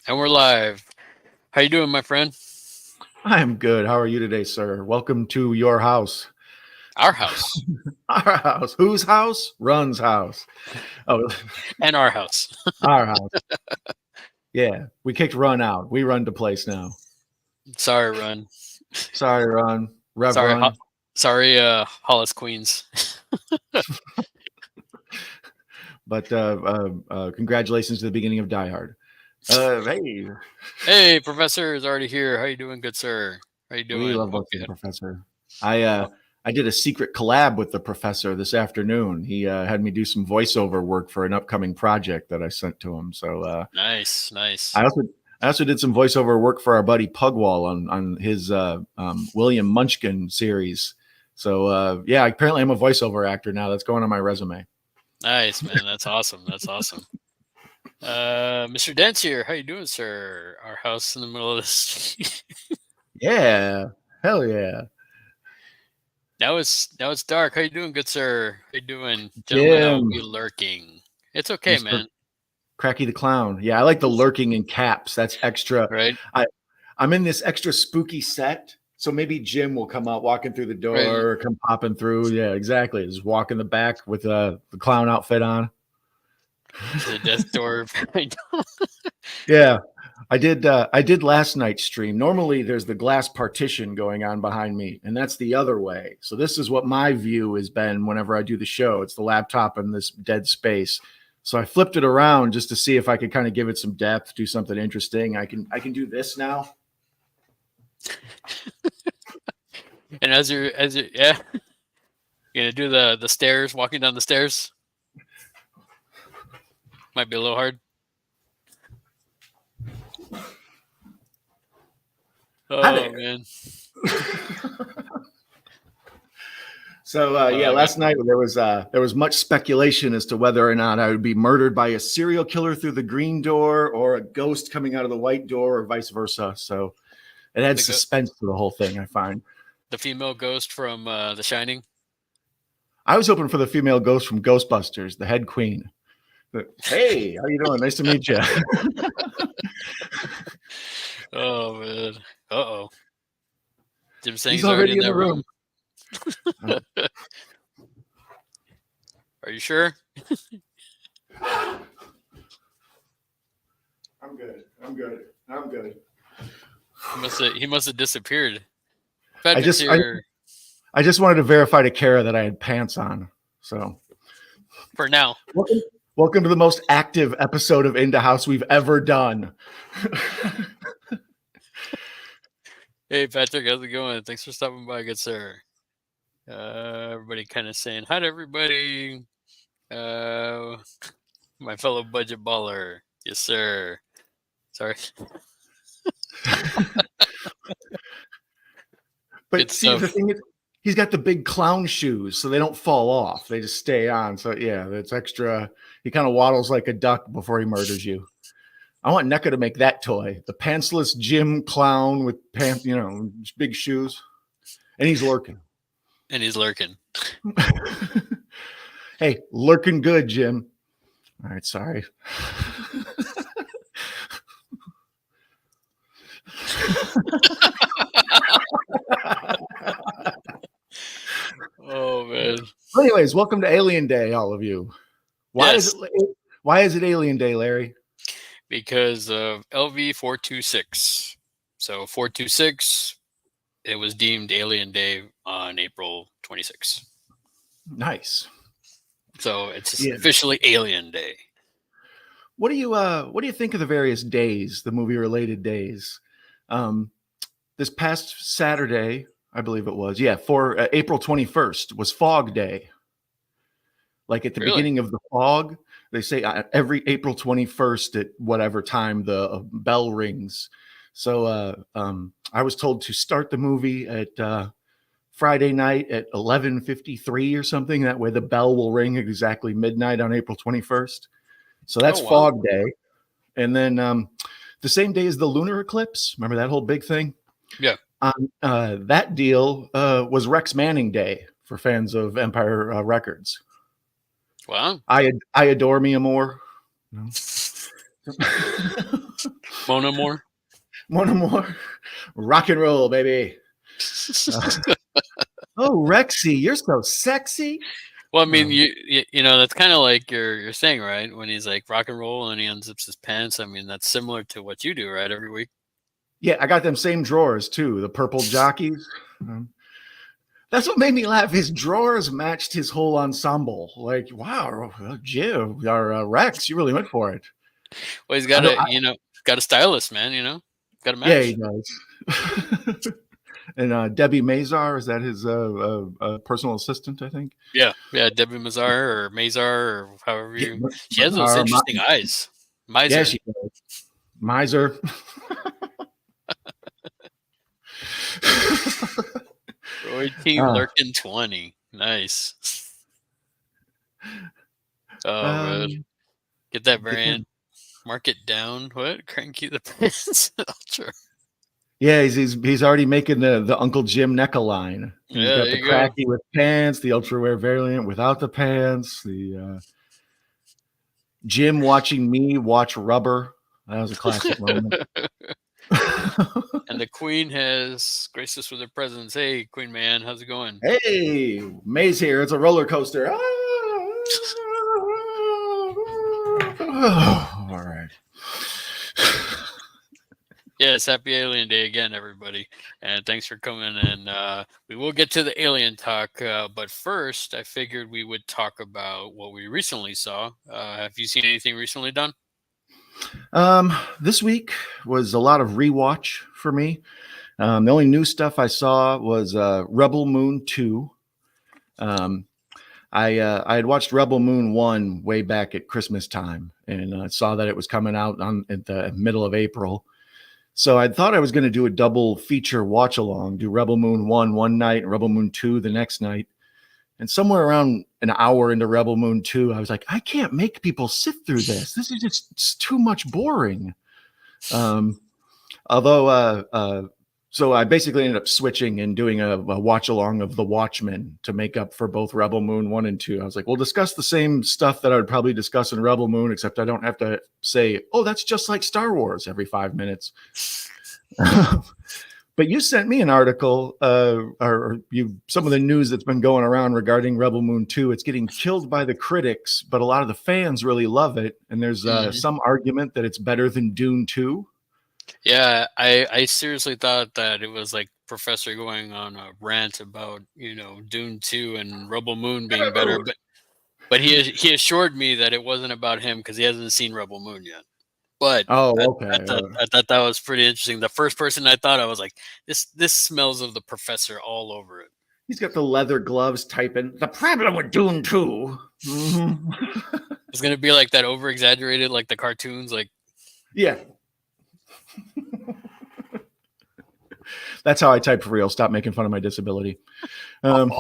And we're live. How you doing, my friend? I am good. How are you today, sir? Welcome to your house. Our house. Our house. Whose house? Run's house. Oh, And our house. our house. Yeah, we kicked Run out. We run to place now. Sorry, Run. Sorry, Run. Rev Sorry, Run. sorry, Hollis Queens. But congratulations to the beginning of Die Hard. Hey, Hey, Professor is already here. How you doing, good sir? How you we doing? love Hope us you some had. professor. I uh, I did a secret collab with the professor this afternoon. He had me do some voiceover work for an upcoming project that I sent to him. So Nice, I nice. also I also did some voiceover work for our buddy Pugwall on his William Munchkin series. So yeah, apparently I'm a voiceover actor now. That's going on my resume. Nice, man. That's awesome. That's awesome. Mr. Dance here. How you doing, sir? Our house in the middle of the street. Yeah, hell yeah, Now it's dark. How you doing, good sir? How you doing? Gentlemen, I will Jim, be lurking. It's okay, Mister man. Cracky the Clown. Yeah, I like the lurking in caps. That's extra. Right? I I'm in this extra spooky set. So maybe Jim will come out walking through the Right. door, come popping through. Yeah, exactly. Just walk in the back with the clown outfit on. The death door. Yeah, I did last night's stream. Normally there's the glass partition going on behind me, and that's the other way. So this is what my view has been whenever I do the show. It's the laptop in this dead space. So I flipped it around just to see if I could kind of give it some depth, do something interesting. I can do this now. And as you yeah, you gonna do the stairs, walking down the stairs. Might be a little hard. Hi Oh there. man. So yeah, I got last night there was much speculation as to whether or not I would be murdered by a serial killer through the green door or a ghost coming out of the white door or vice versa. So it adds the go- suspense to the whole thing, I find. the female ghost from The Shining. I was hoping for the female ghost from Ghostbusters, the head queen. But, hey, how you doing? Nice to meet you. Oh man. Uh oh. Jim He's Sang's already already in in the that room. room. Are you sure? I'm good. I'm good. I'm good. He must have disappeared. I Patrick's just I, here I just wanted to verify to Kara that I had pants on. So for now. welcome, welcome to the most active episode of Into House we've ever done. Hey Patrick, how's it going? Thanks for stopping by, good sir. Everybody kind of saying hi to everybody. Uh, my fellow budget baller. Yes, sir. Sorry. Good But see, the stuff. thing is, he's got the big clown shoes, so they don't fall off. They just stay on. So yeah, that's extra. He kind of waddles like a duck before he murders you. I want NECA to make that toy, the pantsless Jim clown with pants, big shoes, and he's lurking. And he's lurking. Hey, lurking good, Jim. All right, sorry. Oh, man. Anyways, welcome to Alien Day, all of you. Why is Yes, it? Why is it Alien Day, Larry? because of LV 426. So 426, it was deemed Alien Day on April 26th. Nice. So it's Yeah. officially Alien Day. What do you think of the various days, the movie related days? Um, this past Saturday, I believe it was, yeah, for April 21st was Fog Day. Like at the Really? beginning of the fog, they say every April 21st at whatever time the bell rings. So I was told to start the movie at Friday night at 11:53 or something. That way the bell will ring exactly midnight on April 21st. So that's Oh, wow. Fog Day. And then the same day as the lunar eclipse. Remember that whole big thing? Yeah. That deal was Rex Manning Day for fans of Empire Records. Wow. I adore Mia Moore. Mona Moore. Mona Moore, rock and roll, baby. Oh, Rexy, you're so sexy. Well, I mean, you know, that's kind of like you're saying, right? When he's like rock and roll and he unzips his pants. I mean, that's similar to what you do, right? Every week. Yeah, I got them same drawers too. The purple jockeys. That's what made me laugh. His drawers matched his whole ensemble. Like, wow, Jim or Rex, you really went for it. Well, he's got got a stylist, man. You know, got to Yeah, he match. does. And Debbie Mazar, is that his personal assistant? I think. Yeah, Debbie Mazar or Mazar or however Yeah, you. She has those interesting eyes. yeah, Miser. she does. Miser. Roy Team Lurkin 20. Nice. Oh man. Get that variant. Mark it down. What? Cranky the pants. Ultra. Yeah, he's already making the Uncle Jim neck-a-line. He's Yeah, got there the you go. cracky with pants, the ultra-wear variant without the pants, the Jim watching me watch Rubber. That was a classic moment. And the Queen has graced us with her presence. Hey, Queen Man, how's it going? Hey, May's here. It's a roller coaster. All right. Yes, happy Alien Day again, everybody. And thanks for coming. And we will get to the alien talk. But first, I figured we would talk about what we recently saw. Have you seen anything recently done? This week was a lot of rewatch for me. The only new stuff I saw was Rebel Moon 2. I had watched Rebel Moon 1 way back at Christmas time and saw that it was coming out at the middle of April. So I thought I was going to do a double feature watch along, do Rebel Moon 1 one night and Rebel Moon 2 the next night. And somewhere around an hour into Rebel Moon 2, I was like, I can't make people sit through this. This is just too much boring. So I basically ended up switching and doing a watch along of The Watchmen to make up for both Rebel Moon 1 and 2. I was like, we'll discuss the same stuff that I would probably discuss in Rebel Moon, except I don't have to say, oh, that's just like Star Wars every 5 minutes. But you sent me an article, some of the news that's been going around regarding Rebel Moon 2. It's getting killed by the critics, but a lot of the fans really love it. And there's some argument that it's better than Dune 2. Yeah, I seriously thought that it was like Professor going on a rant about, Dune 2 and Rebel Moon being better, but he assured me that it wasn't about him because he hasn't seen Rebel Moon yet. But okay. I thought that was pretty interesting. The first person I thought, I was like, this smells of the Professor all over it. He's got the leather gloves typing. The problem with Dune 2. Mm-hmm. It's gonna be like that over exaggerated, like the cartoons, like yeah. That's how I type for real. Stop making fun of my disability. Anyways,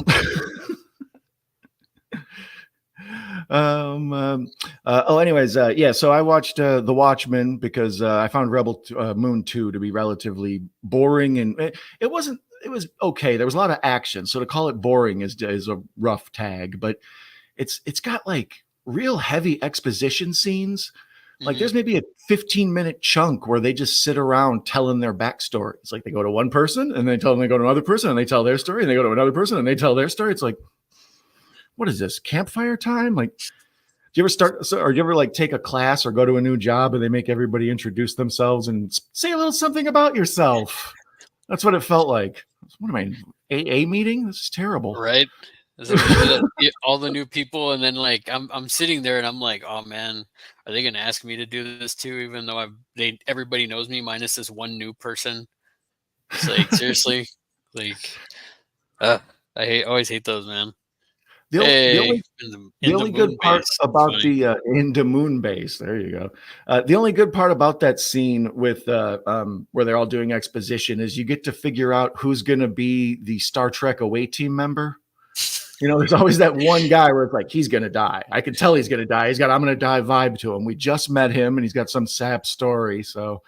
so I watched The Watchmen because I found Rebel Moon 2 to be relatively boring, and it wasn't. It was okay. There was a lot of action, so to call it boring is a rough tag. But it's got like real heavy exposition scenes. Like there's maybe a 15-minute chunk where they just sit around telling their backstory. It's like they go to one person and they tell them they go to another person and they tell their story and they go to another person and they tell their story. It's like, what is this, campfire time? Like, do you ever like take a class or go to a new job and they make everybody introduce themselves and say a little something about yourself? That's what it felt like. What am I, AA meeting? This is terrible. Right? All the new people, and then like I'm sitting there and I'm like, oh man, are they gonna ask me to do this too? Even though everybody knows me minus this one new person. It's like seriously, like I always hate those, man. The only good part about the into moon base, there you go. The only good part about that scene with where they're all doing exposition is you get to figure out who's going to be the Star Trek away team member. There's always that one guy where it's like, he's going to die. I can tell he's going to die. He's got I'm going to die vibe to him. We just met him and he's got some sap story. So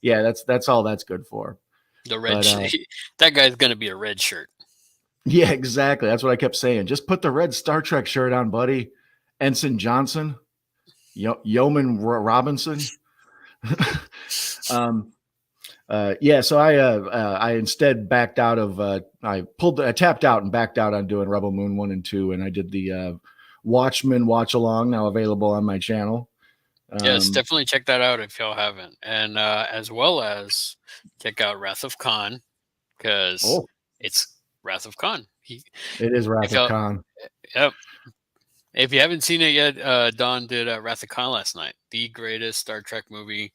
yeah, that's all that's good for. The red shirt. That guy's going to be a red shirt. Yeah, exactly. That's what I kept saying. Just put the red Star Trek shirt on, buddy. Ensign Johnson, Yeoman Robinson. um, yeah, so I instead backed out of I tapped out and backed out on doing Rebel Moon 1 and 2, and I did the Watchmen watch along, now available on my channel. Yes, definitely check that out if y'all haven't, and as well as check out Wrath of Khan, because Oh, it's Wrath of Khan. it is Wrath If of y'all, Khan. yep. If you haven't seen it yet, Don did Wrath of Khan last night. The greatest Star Trek movie,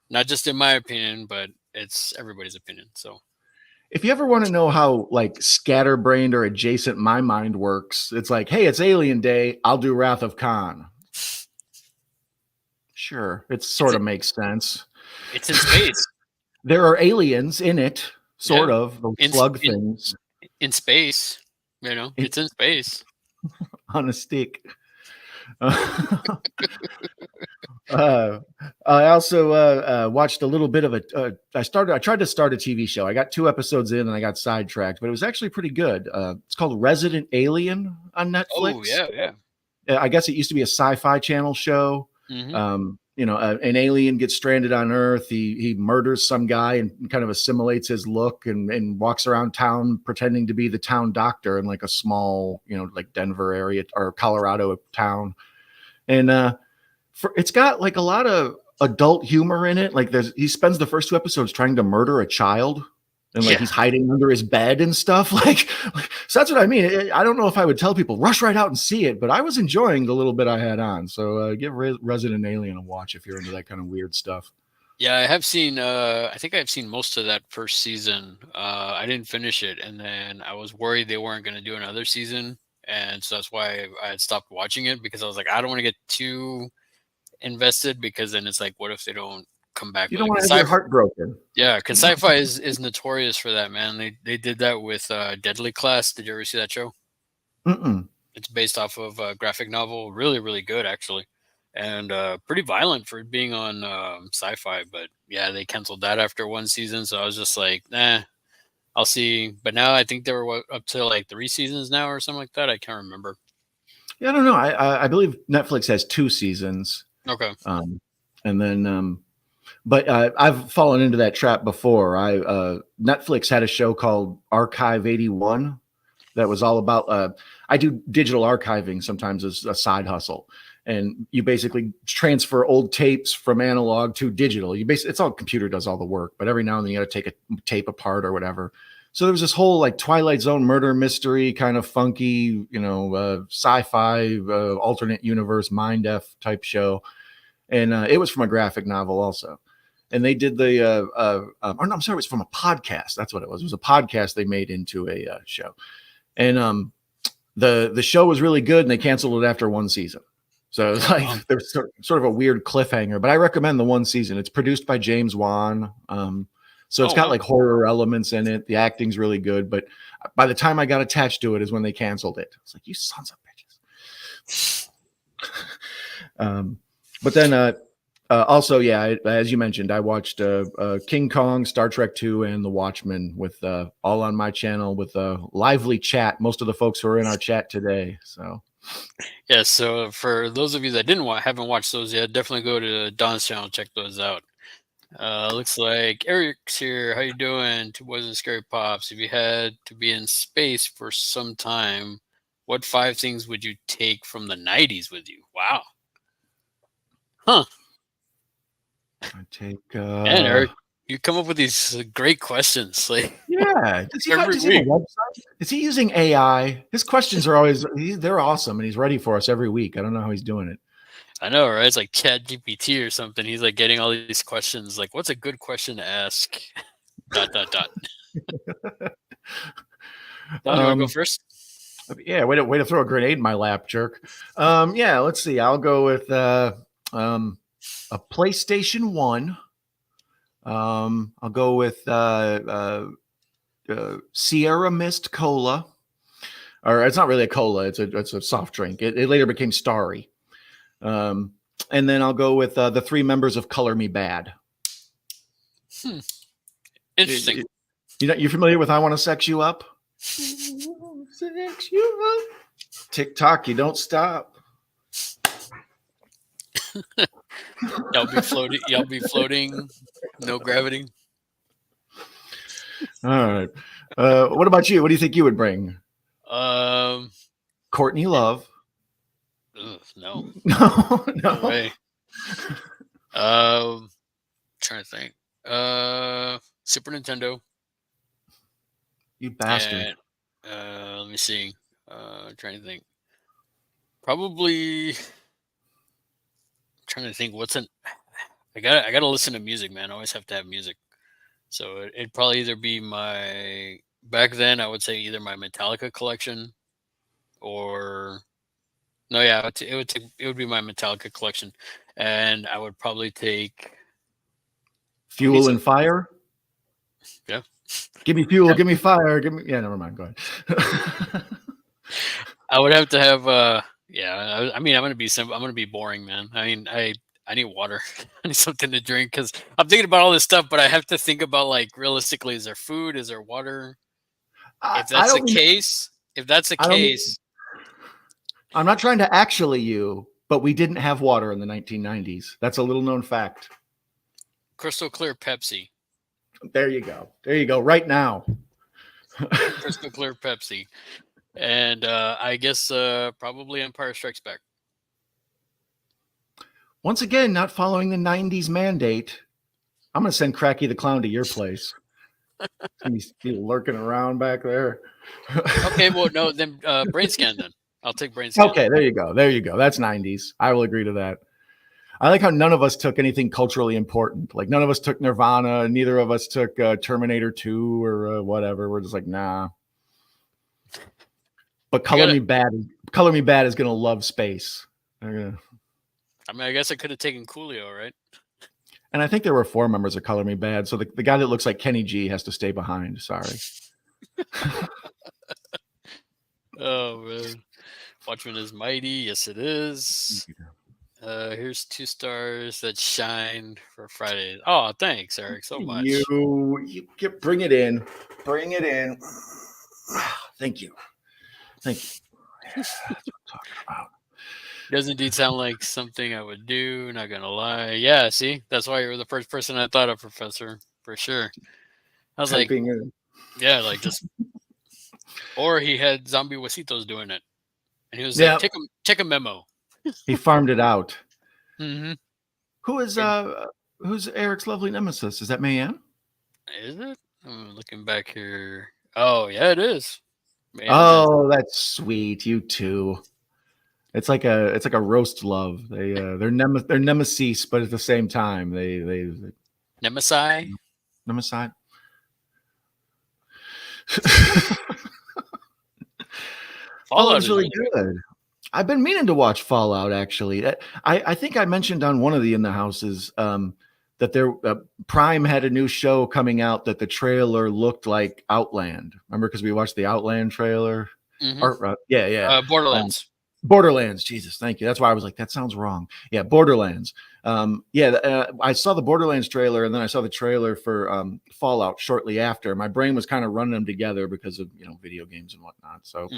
not just in my opinion, but it's everybody's opinion. So If you ever want to know how like scatterbrained or adjacent my mind works, it's like, hey, it's Alien Day. I'll do Wrath of Khan. Sure, it sort of makes sense. it's in space. There are aliens in it, sort Yeah, of, those in slug in things in space. You know, it's in space. on a stick. I also watched a little bit of I tried to start a TV show. I got 2 episodes in and I got sidetracked, but it was actually pretty good. It's called Resident Alien on Oh Netflix. yeah. I guess it used to be a sci-fi channel show. Mm-hmm. An alien gets stranded on Earth. He murders some guy and kind of assimilates his look and walks around town pretending to be the town doctor in like a small, like Denver area or Colorado town. And it's got like a lot of adult humor in it. Like he spends the first 2 episodes trying to murder a child, and like Yeah. he's hiding under his bed and stuff. So that's what I mean. I don't know if I would tell people rush right out and see it, but I was enjoying the little bit I had on. So give Resident Alien a watch if you're into that kind of weird stuff. Yeah, I have seen. I think I've seen most of that first season. I didn't finish it, and then I was worried they weren't going to do another season, and so that's why I had stopped watching it, because I was like, I don't want to get too invested, because then it's like, what if they don't come back You with don't it? want to have your heart broken. Yeah, because sci-fi is notorious for that, man. They did that with Deadly Class. Did you ever see that show? Mm-mm. It's based off of a graphic novel. Really, really good, actually, and pretty violent for being on sci-fi. But yeah, they canceled that after 1 season, so I was just like, nah, I'll see. But now I think they were up to like 3 seasons now or something like that. I can't remember. Yeah, I don't know. I believe Netflix has 2 seasons, Okay. and then but I've fallen into that trap before. Netflix had a show called Archive 81 that was all about. I do digital archiving sometimes as a side hustle, and you basically transfer old tapes from analog to digital. It's all computer does all the work, but every now and then you got to take a tape apart or whatever. So there was this whole like Twilight Zone murder mystery, kind of funky, sci-fi, alternate universe, mind f type show, and it was from a graphic novel also. And they did the or no, I'm sorry, it was from a podcast. That's what it was. It was a podcast they made into a show, and the show was really good, and they canceled it after 1 season. So it's like there's sort of a weird cliffhanger. But I recommend the 1 season. It's produced by James Wan, so it's got like horror elements in it. The acting's really good, but by the time I got attached to it is when they canceled it. It's like, you sons of bitches. But then also, yeah, as you mentioned, I watched King Kong, Star Trek 2, and The Watchmen with all on my channel with a lively chat. Most of the folks who are in our chat today. So yeah. So for those of you that haven't watched those yet, definitely go to Don's channel, check those out. Looks like Eric's here. How you doing? Two Boys and Scary Pops. If you had to be in space for some time, what 5 things would you take from the 90s with you? Wow. Huh. I take. And Eric, you come up with these great questions. Like, Yeah, does he have a website? Is he using AI? His questions are always they're awesome, and he's ready for us every week. I don't know how he's doing it. I know, right? It's like Chat GPT or something. He's like getting all these questions. Like, what's a good question to ask? ... Don, you want to go first? Yeah, way to throw a grenade in my lap, jerk. Yeah, let's see. I'll go with a PlayStation 1. I'll go with Sierra Mist Cola, or it's not really a cola; it's a soft drink. It later became Starry. And then I'll go with the 3 members of Color Me Bad. Interesting. You're familiar with I Want to Sex You Up? Sex you up. TikTok, you don't stop. Y'all be floating. Y'all be floating. No gravity. All right. What about you? What do you think you would bring? Um. Courtney Love. Ugh, no. No, No no. way. Um. Trying to think. Super Nintendo You bastard. and let me see. Trying to think. Probably trying to think. What's an? I gotta listen to music, man. I always have to have music. So it'd probably either be my back then. I would say either my Metallica collection or no, yeah, it would be my Metallica collection, and I would probably take. I would need Fuel some. and fire. Yeah, Give me fuel. yeah. Give me fire. Give me. Yeah, never mind. Go ahead. I would have to have. Yeah, I mean, I'm gonna be simple. I'm gonna be boring, man. I mean, I need water. I need something to drink because I'm thinking about all this stuff, but I have to think about like realistically, is there food? Is there water? I, If I that's the don't mean. case, if that's the I don't mean. case, I'm not trying to actually you, but we didn't have water in the 1990s. That's a little known fact. crystal clear Pepsi. There you go. There you go. Right now. Crystal clear Pepsi. And I guess probably Empire Strikes Back. Once again, not following the 90s mandate. I'm going to send Cracky the Clown to your place. He's lurking around back there. Okay, well, no, then Brain Scan then. I'll take Brain Scan. Okay, there you go. There you go. That's 90s. I will agree to that. I like how none of us took anything culturally important. Like none of us took Nirvana. Neither of us took Terminator 2 or whatever. We're just like, nah. But Color Me Bad is going to love space. Gonna... I mean, I guess I could have taken Coolio, right? And I think there were 4 members of Color Me Bad. So the guy that looks like Kenny G has to stay behind. Sorry. Oh, man. Watchmen is mighty. Yes, it is. Here's 2 stars that shine for Friday. Oh, thanks, Eric, so much. You bring it in. Bring it in. Thank you. Thank you. Yeah, that's what I'm talking about. Does indeed sound like something I would do, not gonna lie. Yeah, see? That's why you were the first person I thought of, Professor, for sure. I was Typing like, in. yeah, like just or he had zombie Wasitos doing it. And he was like, Yeah, take a memo. he farmed it out. Mm-hmm. Who is who's Eric's lovely nemesis? Is that Mayan? Is it? I'm looking back here. Oh, yeah, it is. Man, Oh, that's sweet. You too. It's like a roast love. They're nemesis, but at the same time they Nemesis. nemesis. Fallout Fallout's is really really good. I've been meaning to watch Fallout. Actually, I think I mentioned on one of the In the Houses that there Prime had a new show coming out that the trailer looked like Outland. Remember, because we watched the Outland trailer. good. Or yeah. Borderlands. Borderlands. Jesus, thank you. That's why I was like, that sounds wrong. Yeah, Borderlands. I saw the Borderlands trailer and then I saw the trailer for Fallout shortly after. My brain was kind of running them together because of video games and whatnot. So,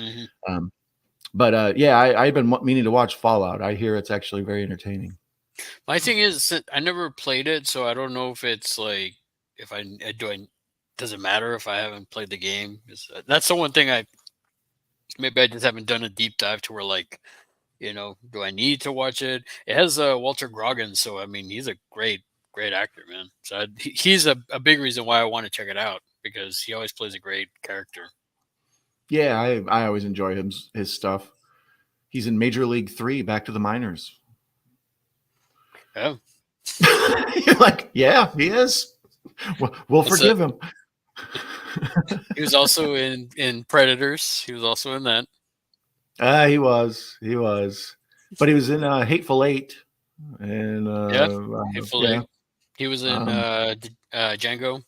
I've been meaning to watch Fallout. I hear it's actually very entertaining. My thing is, I never played it, so I don't know if it's like if I do. Does it matter if I haven't played the game? That's the one thing maybe I just haven't done a deep dive to where like do I need to watch it? It has Walter Grogan, so I mean he's a great actor, man. So he's a big reason why I want to check it out because he always plays a great character. Yeah, I always enjoy his stuff. He's in Major League 3, Back to the Minors. Yeah. You're like, yeah, he is. We'll forgive him. He was also in Predators. He was also in that. He was, but he was in Hateful Eight, and Hateful Eight. He was in Django.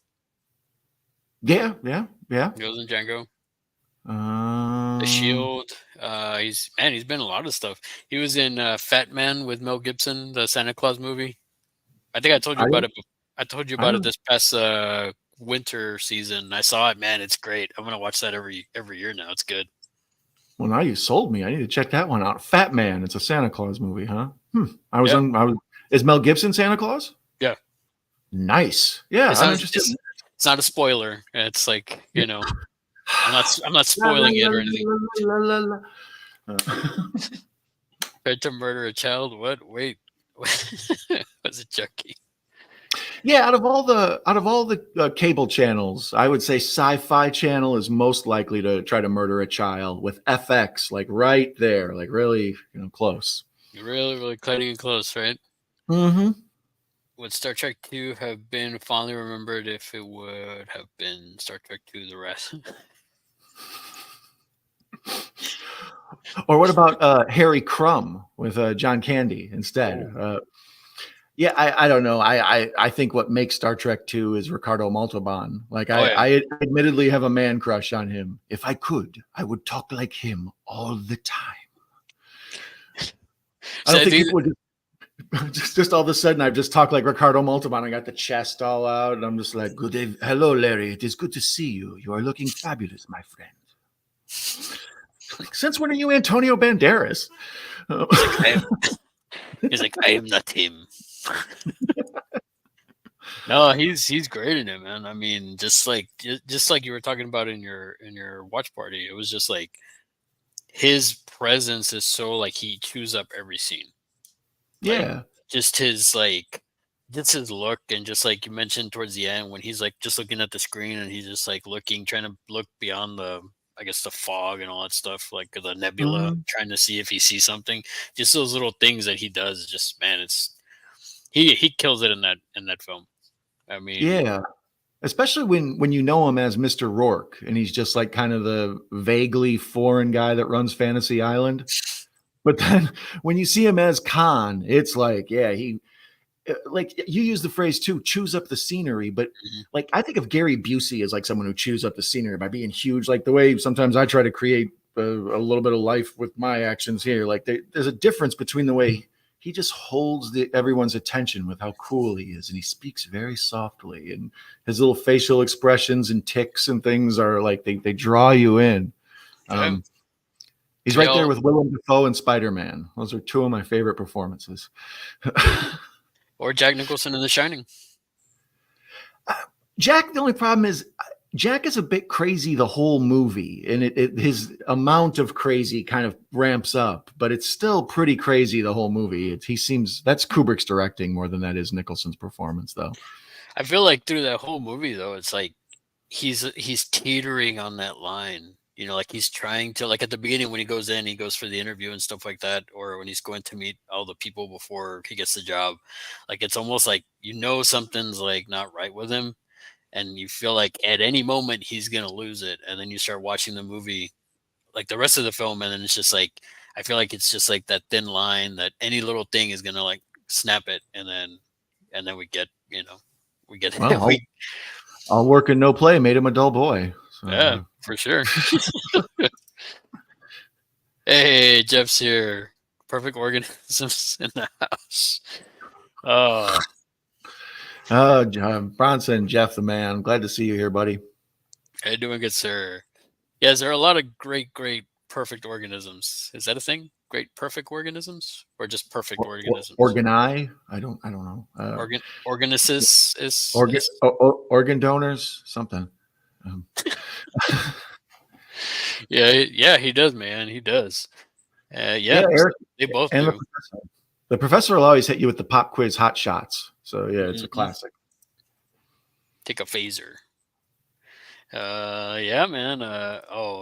Yeah. He was in Django. The Shield. He's been in a lot of stuff. He was in Fat Man with Mel Gibson, the Santa Claus movie. I think I told you about it. I told you about it this past winter season. I saw it, man. It's great. I'm gonna watch that every year now. It's good. Well, now you sold me. I need to check that one out. Fat Man. It's a Santa Claus movie, huh? I was Is Mel Gibson Santa Claus? Yeah. Nice. Yeah, I'm interested. It's not a spoiler. It's like, you know, I'm not La, la, spoiling la, it or anything. la, la, la, la. Tried to murder a child. What? Wait. Was it Chucky? Yeah, out of all the cable channels, I would say Sci-Fi Channel is most likely to try to murder a child with FX like right there, like really, close. Really, really cutting it close, right? Mm-hmm. Would Star Trek 2 have been fondly remembered if it would have been Star Trek 2 The Rest? Or what about Harry Crumb with John Candy instead? Oh. Yeah, I don't know. I think what makes Star Trek 2 is Ricardo Montalban. Like Oh, yeah. I admittedly have a man crush on him. If I could, I would talk like him all the time. I don't think people would just all of a sudden I've just talked like Ricardo Montalban. I got the chest all out, and I'm just like, "Good day, hello, Larry. It is good to see you. You are looking fabulous, my friend." Like, since when are you Antonio Banderas? He's like, I am not him. No, he's great in it, man. I mean, just like you were talking about in your watch party, it was just like his presence is so like he chews up every scene. Like, Yeah. just his look, and just like you mentioned towards the end when he's like just looking at the screen and he's just like trying to look beyond the, I guess, the fog and all that stuff, like the nebula, trying to see if he sees something. Just those little things that he does, just man, it's he kills it in that film. I mean, Yeah. Especially when you know him as Mr. Rourke and he's just like kind of the vaguely foreign guy that runs Fantasy Island. But then when you see him as Khan, it's like, yeah, he like you use the phrase too, chews up the scenery. But like I think of Gary Busey as like someone who chews up the scenery by being huge, like the way sometimes I try to create a little bit of life with my actions here. Like there's a difference between the way he just holds everyone's attention with how cool he is, and he speaks very softly, and his little facial expressions and ticks and things are like they draw you in. He's right there with Willem Dafoe and Spider-Man. Those are two of my favorite performances. Or Jack Nicholson in The Shining. Jack, the only problem is Jack is a bit crazy the whole movie, and his amount of crazy kind of ramps up, but it's still pretty crazy the whole movie. That's Kubrick's directing more than that is Nicholson's performance, though. I feel like through that whole movie, though, it's like he's teetering on that line. You know, like he's trying to, like at the beginning when he goes for the interview and stuff like that, or when he's going to meet all the people before he gets the job. Like it's almost like something's like not right with him. And you feel like at any moment he's gonna lose it, and then you start watching the movie, like the rest of the film, and then it's just like I feel like it's just like that thin line that any little thing is gonna like snap it, and then we get Well, all work and no play made him a dull boy. So. Yeah, for sure. Hey, Jeff's here. Perfect organisms in the house. Bronson, Jeff the man. Glad to see you here, buddy. How you doing, good sir? Yeah, there are a lot of great perfect organisms. Is that a thing? Great perfect organisms, or just perfect organisms? Organi? I don't know. Organicis is organ donors, something. Yeah, he does, man. He does. Eric, they both do. The professor will always hit you with the pop quiz hot shots. So yeah, it's a classic. Take a phaser. Yeah, man.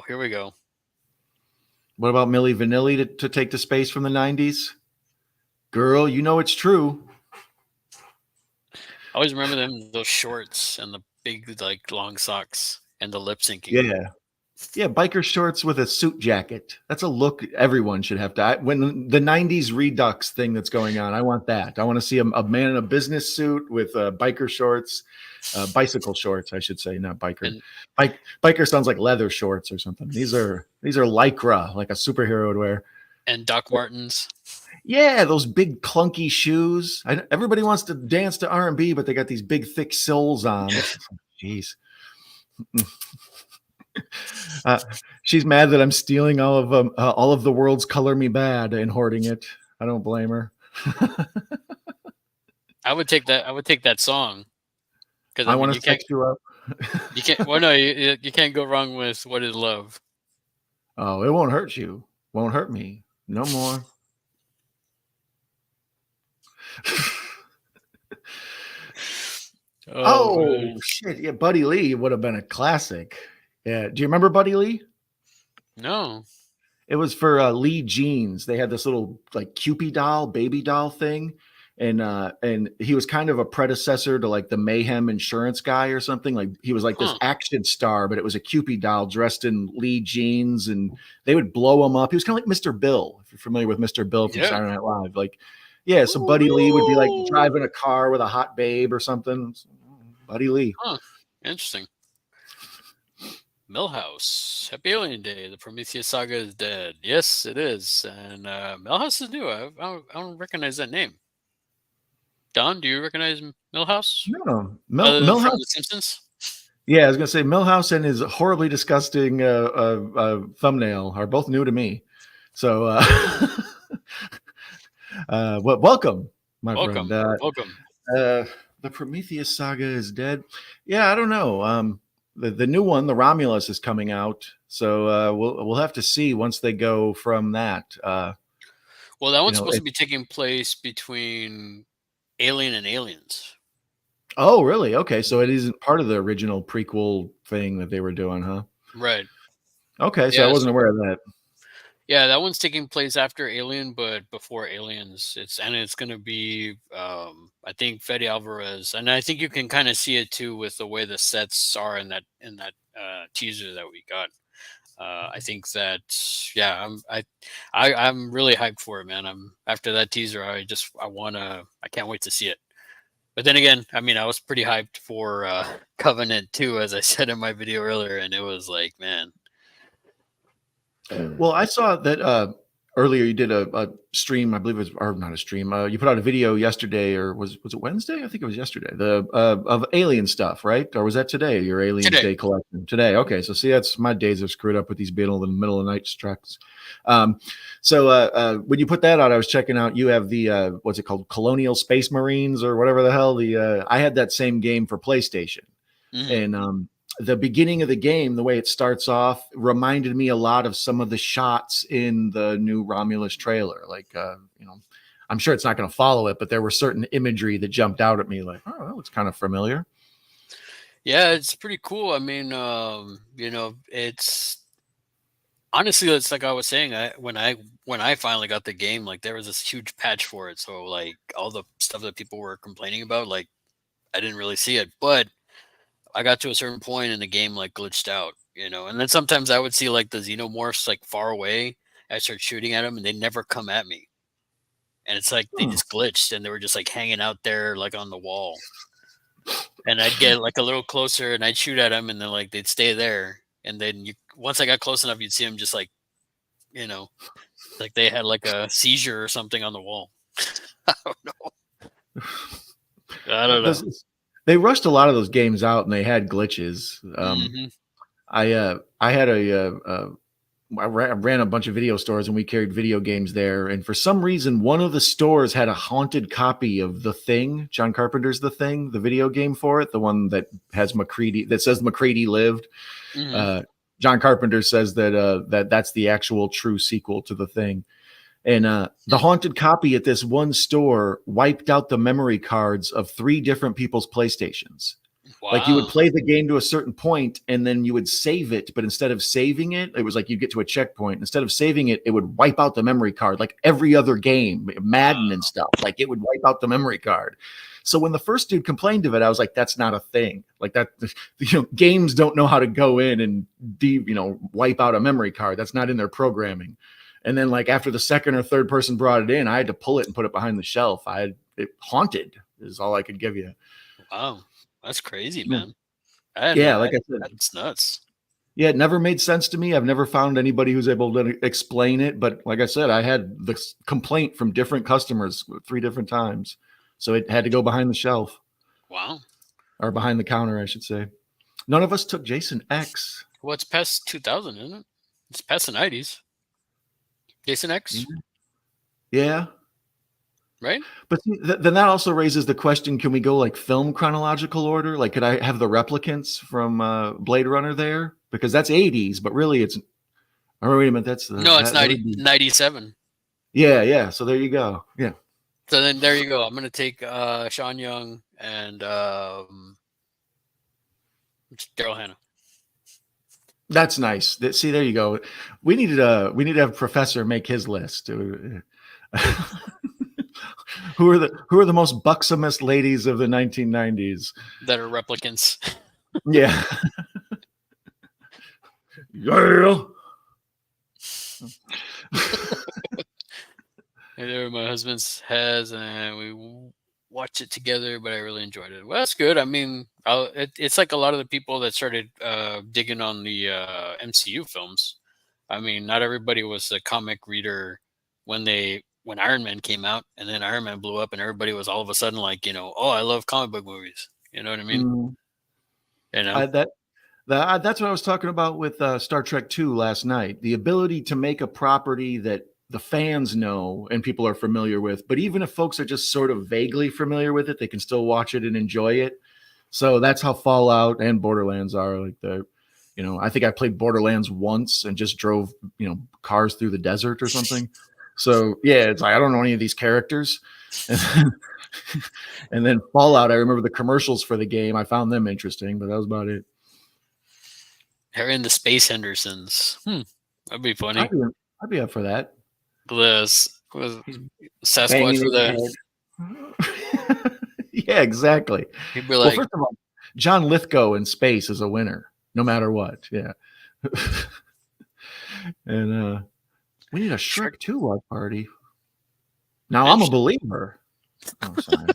Here we go. What about Milli Vanilli to take the space from the 90s? Girl, you know it's true. I always remember those shorts and the big like long socks and the lip syncing. Yeah, biker shorts with a suit jacket. That's a look everyone should have to. When the 90s Redux thing that's going on, I want that. I want to see a man in a business suit with biker shorts, bicycle shorts, I should say, not biker. Biker sounds like leather shorts or something. These are Lycra, like a superhero would wear. And Doc Martens. Yeah, those big clunky shoes. Everybody wants to dance to R&B, but they got these big thick soles on. Jeez. She's mad that I'm stealing all of the world's Color Me Bad and hoarding it. I don't blame her. I would take that. I would take that song because I I mean want to sex you up. you can't. Well, no, you can't go wrong with "What Is Love." Oh, it won't hurt you. Won't hurt me. No more. Oh man, Oh shit! Yeah, Buddy Lee would have been a classic. Yeah. Do you remember Buddy Lee? no, It was for Lee Jeans. They had this little like Cupid doll, baby doll thing, and he was kind of a predecessor to like the Mayhem insurance guy or something. Like he was like this huh? action star, but it was a Cupid doll dressed in Lee Jeans, and they would blow him up. He was kind of like Mr. Bill, if you're familiar with Mr. Bill from Yeah. Saturday Night Live. Like, yeah, so Buddy Lee would be like driving a car with a hot babe or something. Buddy Lee. Huh. Interesting. Millhouse. Happy Alien Day. The Prometheus saga is dead. Yes, it is. And Millhouse is new. I don't recognize that name. Don, do you recognize Millhouse No, other than from Millhouse. The Simpsons? Yeah, I was gonna say Millhouse and his horribly disgusting thumbnail are both new to me. So, welcome, my friend. Welcome. Welcome. Uh, the Prometheus saga is dead. Yeah, I don't know. The new one, the Romulus, is coming out, so we'll have to see once they go from that. Well, that You one's know, supposed to be taking place between Alien and Aliens. oh, really? Okay, so it isn't part of the original prequel thing that they were doing, huh? Right. Okay, so I Yes. wasn't aware of that. Yeah, that one's taking place after Alien, but before Aliens. It's gonna be I think Fede Alvarez, and I think you can kind of see it too with the way the sets are in that teaser that we got. I think that yeah, I'm really hyped for it, man. I'm after that teaser. I can't wait to see it. But then again, I mean, I was pretty hyped for Covenant too, as I said in my video earlier, and it was like, man, Well, I saw that earlier you did a stream, I believe it was, or not a stream. You put out a video yesterday, or was it Wednesday? I think it was yesterday. The of alien stuff, right? Or was that today? Your Aliens today. Day collection today? Okay, so see, that's my days are screwed up with these being in the middle of the night treks. Um, so when you put that out, I was checking out. You have the what's it called, Colonial Space Marines or whatever the hell. The I had that same game for PlayStation, Hmm. and the beginning of the game, the way it starts off, reminded me a lot of some of the shots in the new Romulus trailer. Like, I'm sure it's not going to follow it, but there were certain imagery that jumped out at me, like, oh, that looks kind of familiar. Yeah, it's pretty cool. I mean, it's honestly, it's like I was saying. When I finally got the game, like there was this huge patch for it. So like all the stuff that people were complaining about, like I didn't really see it. But I got to a certain point and the game like glitched out, And then sometimes I would see like the xenomorphs like far away. I start shooting at them and they never come at me. And it's like they Hmm. just glitched and they were just like hanging out there like on the wall. And I'd get like a little closer and I'd shoot at them and then like they'd stay there. And then once I got close enough, you'd see them just you know, like they had like a seizure or something on the wall. I don't know. I don't know. They rushed a lot of those games out, and they had glitches. Hmm. I had I ran a bunch of video stores, and we carried video games there. And for some reason, one of the stores had a haunted copy of The Thing, John Carpenter's The Thing, the video game for it, the one that has McCready, that says McCready lived. Hmm. Uh, John Carpenter says that that's the actual true sequel to The Thing. And the haunted copy at this one store wiped out the memory cards of 3 different people's PlayStations. Like you would Wow. play the game to a certain point and then you would save it, but instead of saving it, it was like you'd get to a checkpoint. Instead of saving it, it would wipe out the memory card, like every other game, Madden and stuff. Like it would wipe out the memory card. So when the first dude complained of it, I was like, "That's not a thing. Like that, games don't know how to go in and wipe out a memory card. That's not in their programming." And then like after the second or third person brought it in, I had to pull it and put it behind the shelf. It haunted is all I could give you. Wow. That's crazy, Yeah. man. I didn't Yeah, know like that. I said, That's nuts. yeah, it never made sense to me. I've never found anybody who's able to explain it. But like I said, I had this complaint from different customers 3 different times. So it had to go behind the shelf Wow. or behind the counter, I should say. None of us took Jason X. Well, it's past 2000, isn't it? It's past the 90s. Jason X? Yeah. right? But then that also raises the question: can we go like film chronological order? Like, could I have the replicants from Blade Runner there? Because that's 80s, but really it's. Oh, wait a minute, that's No, it's that would be. 97. Yeah. So there you go. Yeah, So then there you go. I'm gonna take Sean Young and Daryl Hannah. that's nice. See, there you go. We need to have Professor make his list. Who are the most buxomest ladies of the 1990s? That are replicants. Yeah. Yeah. My husband's has, and we watch it together. But I really enjoyed it. Well, that's good. I mean, it's like a lot of the people that started digging on the MCU films. I mean, not everybody was a comic reader when Iron Man came out, and then Iron Man blew up, and everybody was all of a sudden like, oh, I love comic book movies. You know what I mean? Mm. You know? That's what I was talking about with Star Trek II last night. The ability to make a property that the fans know and people are familiar with, but even if folks are just sort of vaguely familiar with it, they can still watch it and enjoy it. So that's how Fallout and Borderlands are. Like I think I played Borderlands once and just drove, cars through the desert or something. So yeah, it's like I don't know any of these characters. And then Fallout, I remember the commercials for the game. I found them interesting, but that was about it. Harry and the Space Hendersons. That'd be funny. I'd be up for that. Sasquatch for the yeah, exactly. He'd be like, first of all, John Lithgow in space is a winner, no matter what. Yeah. And we need a Shrek 2 watch party. Now I'm a believer. Oh, sorry.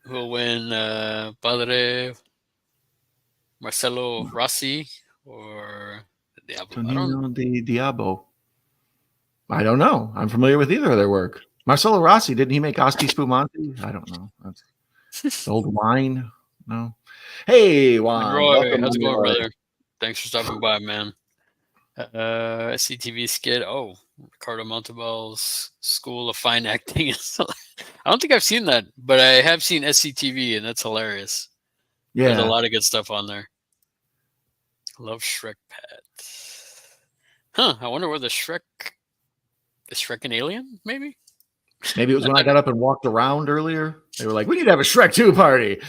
Who'll win, Padre Marcelo Rossi or Diablo? Diablo. I don't know. I'm familiar with either of their work. Marcelo Rossi, didn't he make Asti Spumante? I don't know. That's old wine. No. Hey, Juan. Roy, how's it going, brother? Thanks for stopping by, man. SCTV skit. Oh, Ricardo Montalban's School of Fine Acting. I don't think I've seen that, but I have seen SCTV, and that's hilarious. Yeah. There's a lot of good stuff on there. Love Shrek Pat. Huh, I wonder where the Shrek an alien, maybe? Maybe it was when I got up and walked around earlier. They were like, we need to have a Shrek 2 party.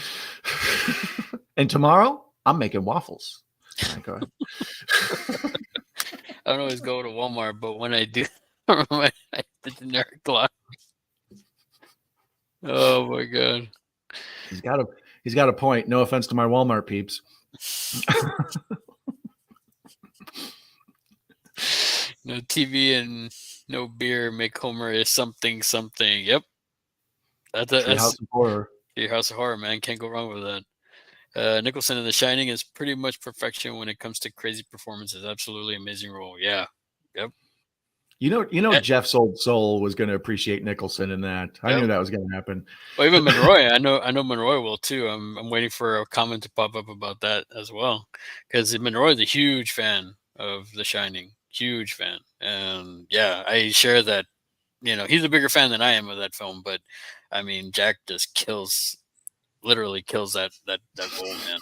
And tomorrow, I'm making waffles. I don't always go to Walmart, but when I do, the generic line. Oh my god. He's got a point. No offense to my Walmart peeps. No TV and no beer make Homer is something. Yep. That's House of Horror. Your House of Horror, man. Can't go wrong with that. Nicholson in The Shining is pretty much perfection when it comes to crazy performances. Absolutely amazing role. Yeah. Yep. Jeff's old soul was going to appreciate Nicholson in that. I knew that was going to happen. Well, even Monroy, I know Monroy will too. I'm waiting for a comment to pop up about that as well, because Monroy is a huge fan of The Shining, huge fan, and yeah, I share that. He's a bigger fan than I am of that film, but I mean, Jack just literally kills that role, man.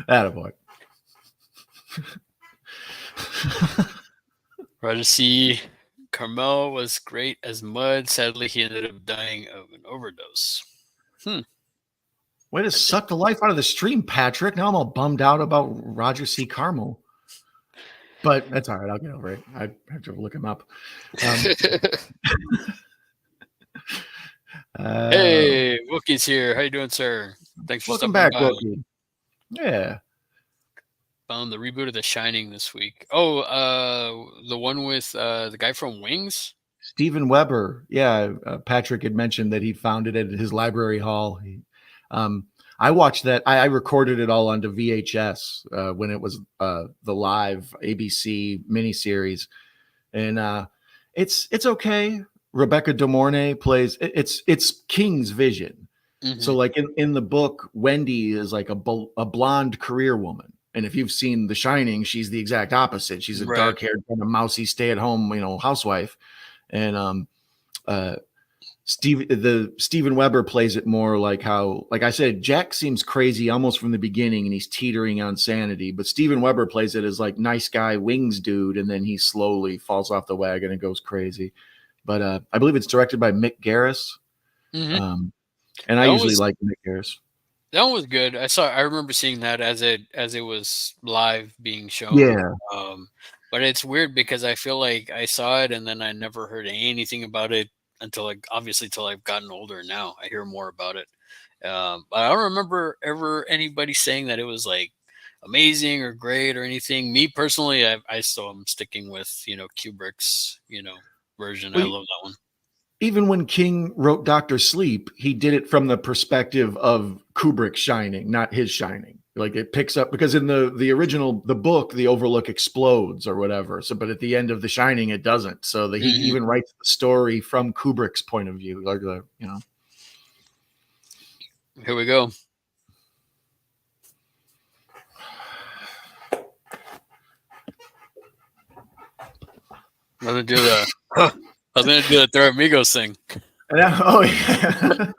Attaboy. Roger C. Carmel was great as Mud. Sadly, he ended up dying of an overdose. Way to suck the life out of the stream, Patrick. Now I'm all bummed out about Roger C. Carmel. But that's all right. I'll get over it. I have to look him up. Hey, Wookie's here. How you doing, sir? Thanks for welcome back, Wookie. Yeah. Found the reboot of The Shining this week. Oh, the one with the guy from Wings? Steven Weber. Yeah, Patrick had mentioned that he found it at his library hall. I watched that. I recorded it all onto VHS when it was the live ABC miniseries, and it's okay. Rebecca De Mornay plays. It's King's vision. Mm-hmm. So, like in the book, Wendy is like a blonde career woman, And if you've seen The Shining, she's the exact opposite. She's a Right. dark-haired, kind of mousy, stay-at-home, housewife. And Steven Weber plays it more like how, like I said, Jack seems crazy almost from the beginning, and he's teetering on sanity. But Steven Weber plays it as like nice guy wings dude, and then he slowly falls off the wagon and goes crazy. But I believe it's directed by Mick Garris, Mm-hmm. and I That usually was like Mick Garris. that one was good. I remember seeing that as it was live being shown. Yeah, But it's weird because I feel like I saw it and then I never heard anything about it until obviously till I've gotten older. Now I hear more about it. But I don't remember ever anybody saying that it was like amazing or great or anything. Me personally, I still am sticking with Kubrick's version. I well, love that one. even when King wrote Doctor Sleep, he did it from the perspective of Kubrick's Shining, not his Shining. Like it picks up because in the original the book, the Overlook explodes or whatever. So, but at the end of The Shining, it doesn't. So he Hmm. even writes the story from Kubrick's point of view, like Here we go. I'm gonna do the I'm gonna do the Three Amigos thing. Oh yeah.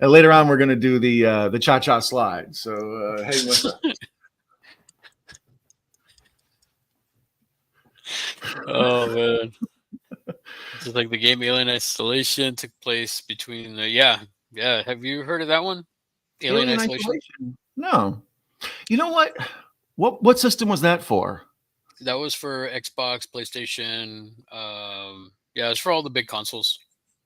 And later on, we're going to do the cha-cha slide. So hang with us. Oh man. Just like the game Alien Isolation took place between the yeah. Have you heard of that one? Alien Alien Isolation? Isolation? No. You know what? What system was that for? That was for Xbox, PlayStation. Yeah, it's for all the big consoles.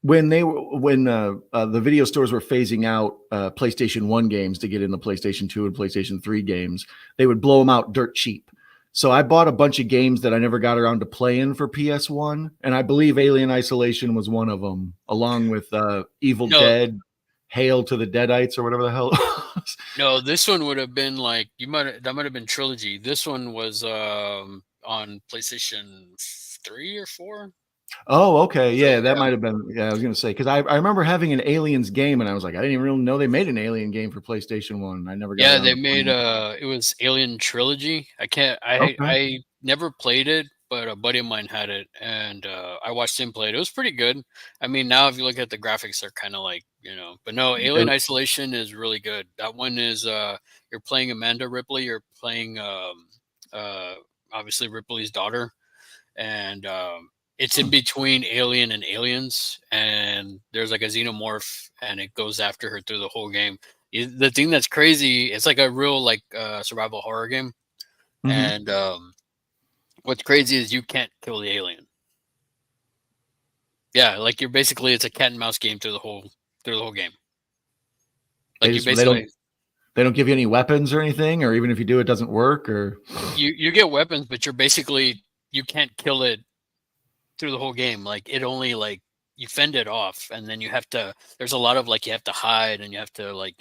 When the video stores were phasing out PlayStation 1 games to get in the PlayStation 2 and PlayStation 3 games, they would blow them out dirt cheap. So I bought a bunch of games that I never got around to playing for PS1, and I believe Alien Isolation was one of them, along with Evil Dead, Hail to the Deadites, or whatever the hell it was. No, this one would have been like that might have been Trilogy. This one was on PlayStation 3 or 4. Oh, okay. So Yeah, that might have been. Yeah, I was going to say, because I remember having an Aliens game, and I was like, I didn't even really know they made an Alien game for PlayStation 1. I never got yeah, around they to made playing it. it was Alien Trilogy. Okay. I never played it, but a buddy of mine had it, and I watched him play it. It was pretty good. I mean, now if you look at the graphics, they're kind of like but no, Alien Isolation is really good. That one is you're playing Amanda Ripley. You're playing obviously Ripley's daughter, and it's in between Alien and Aliens, and there's like a xenomorph, and it goes after her through the whole game. The thing that's crazy, it's like a real like survival horror game, and what's crazy is you can't kill the alien. Yeah, like you're basically it's a cat and mouse game through the whole game. Like they don't give you any weapons or anything, or even if you do, it doesn't work. Or you get weapons, but you're basically you can't kill it through the whole game. Like it only like you fend it off, and then you have to. There's a lot of like you have to hide, and you have to like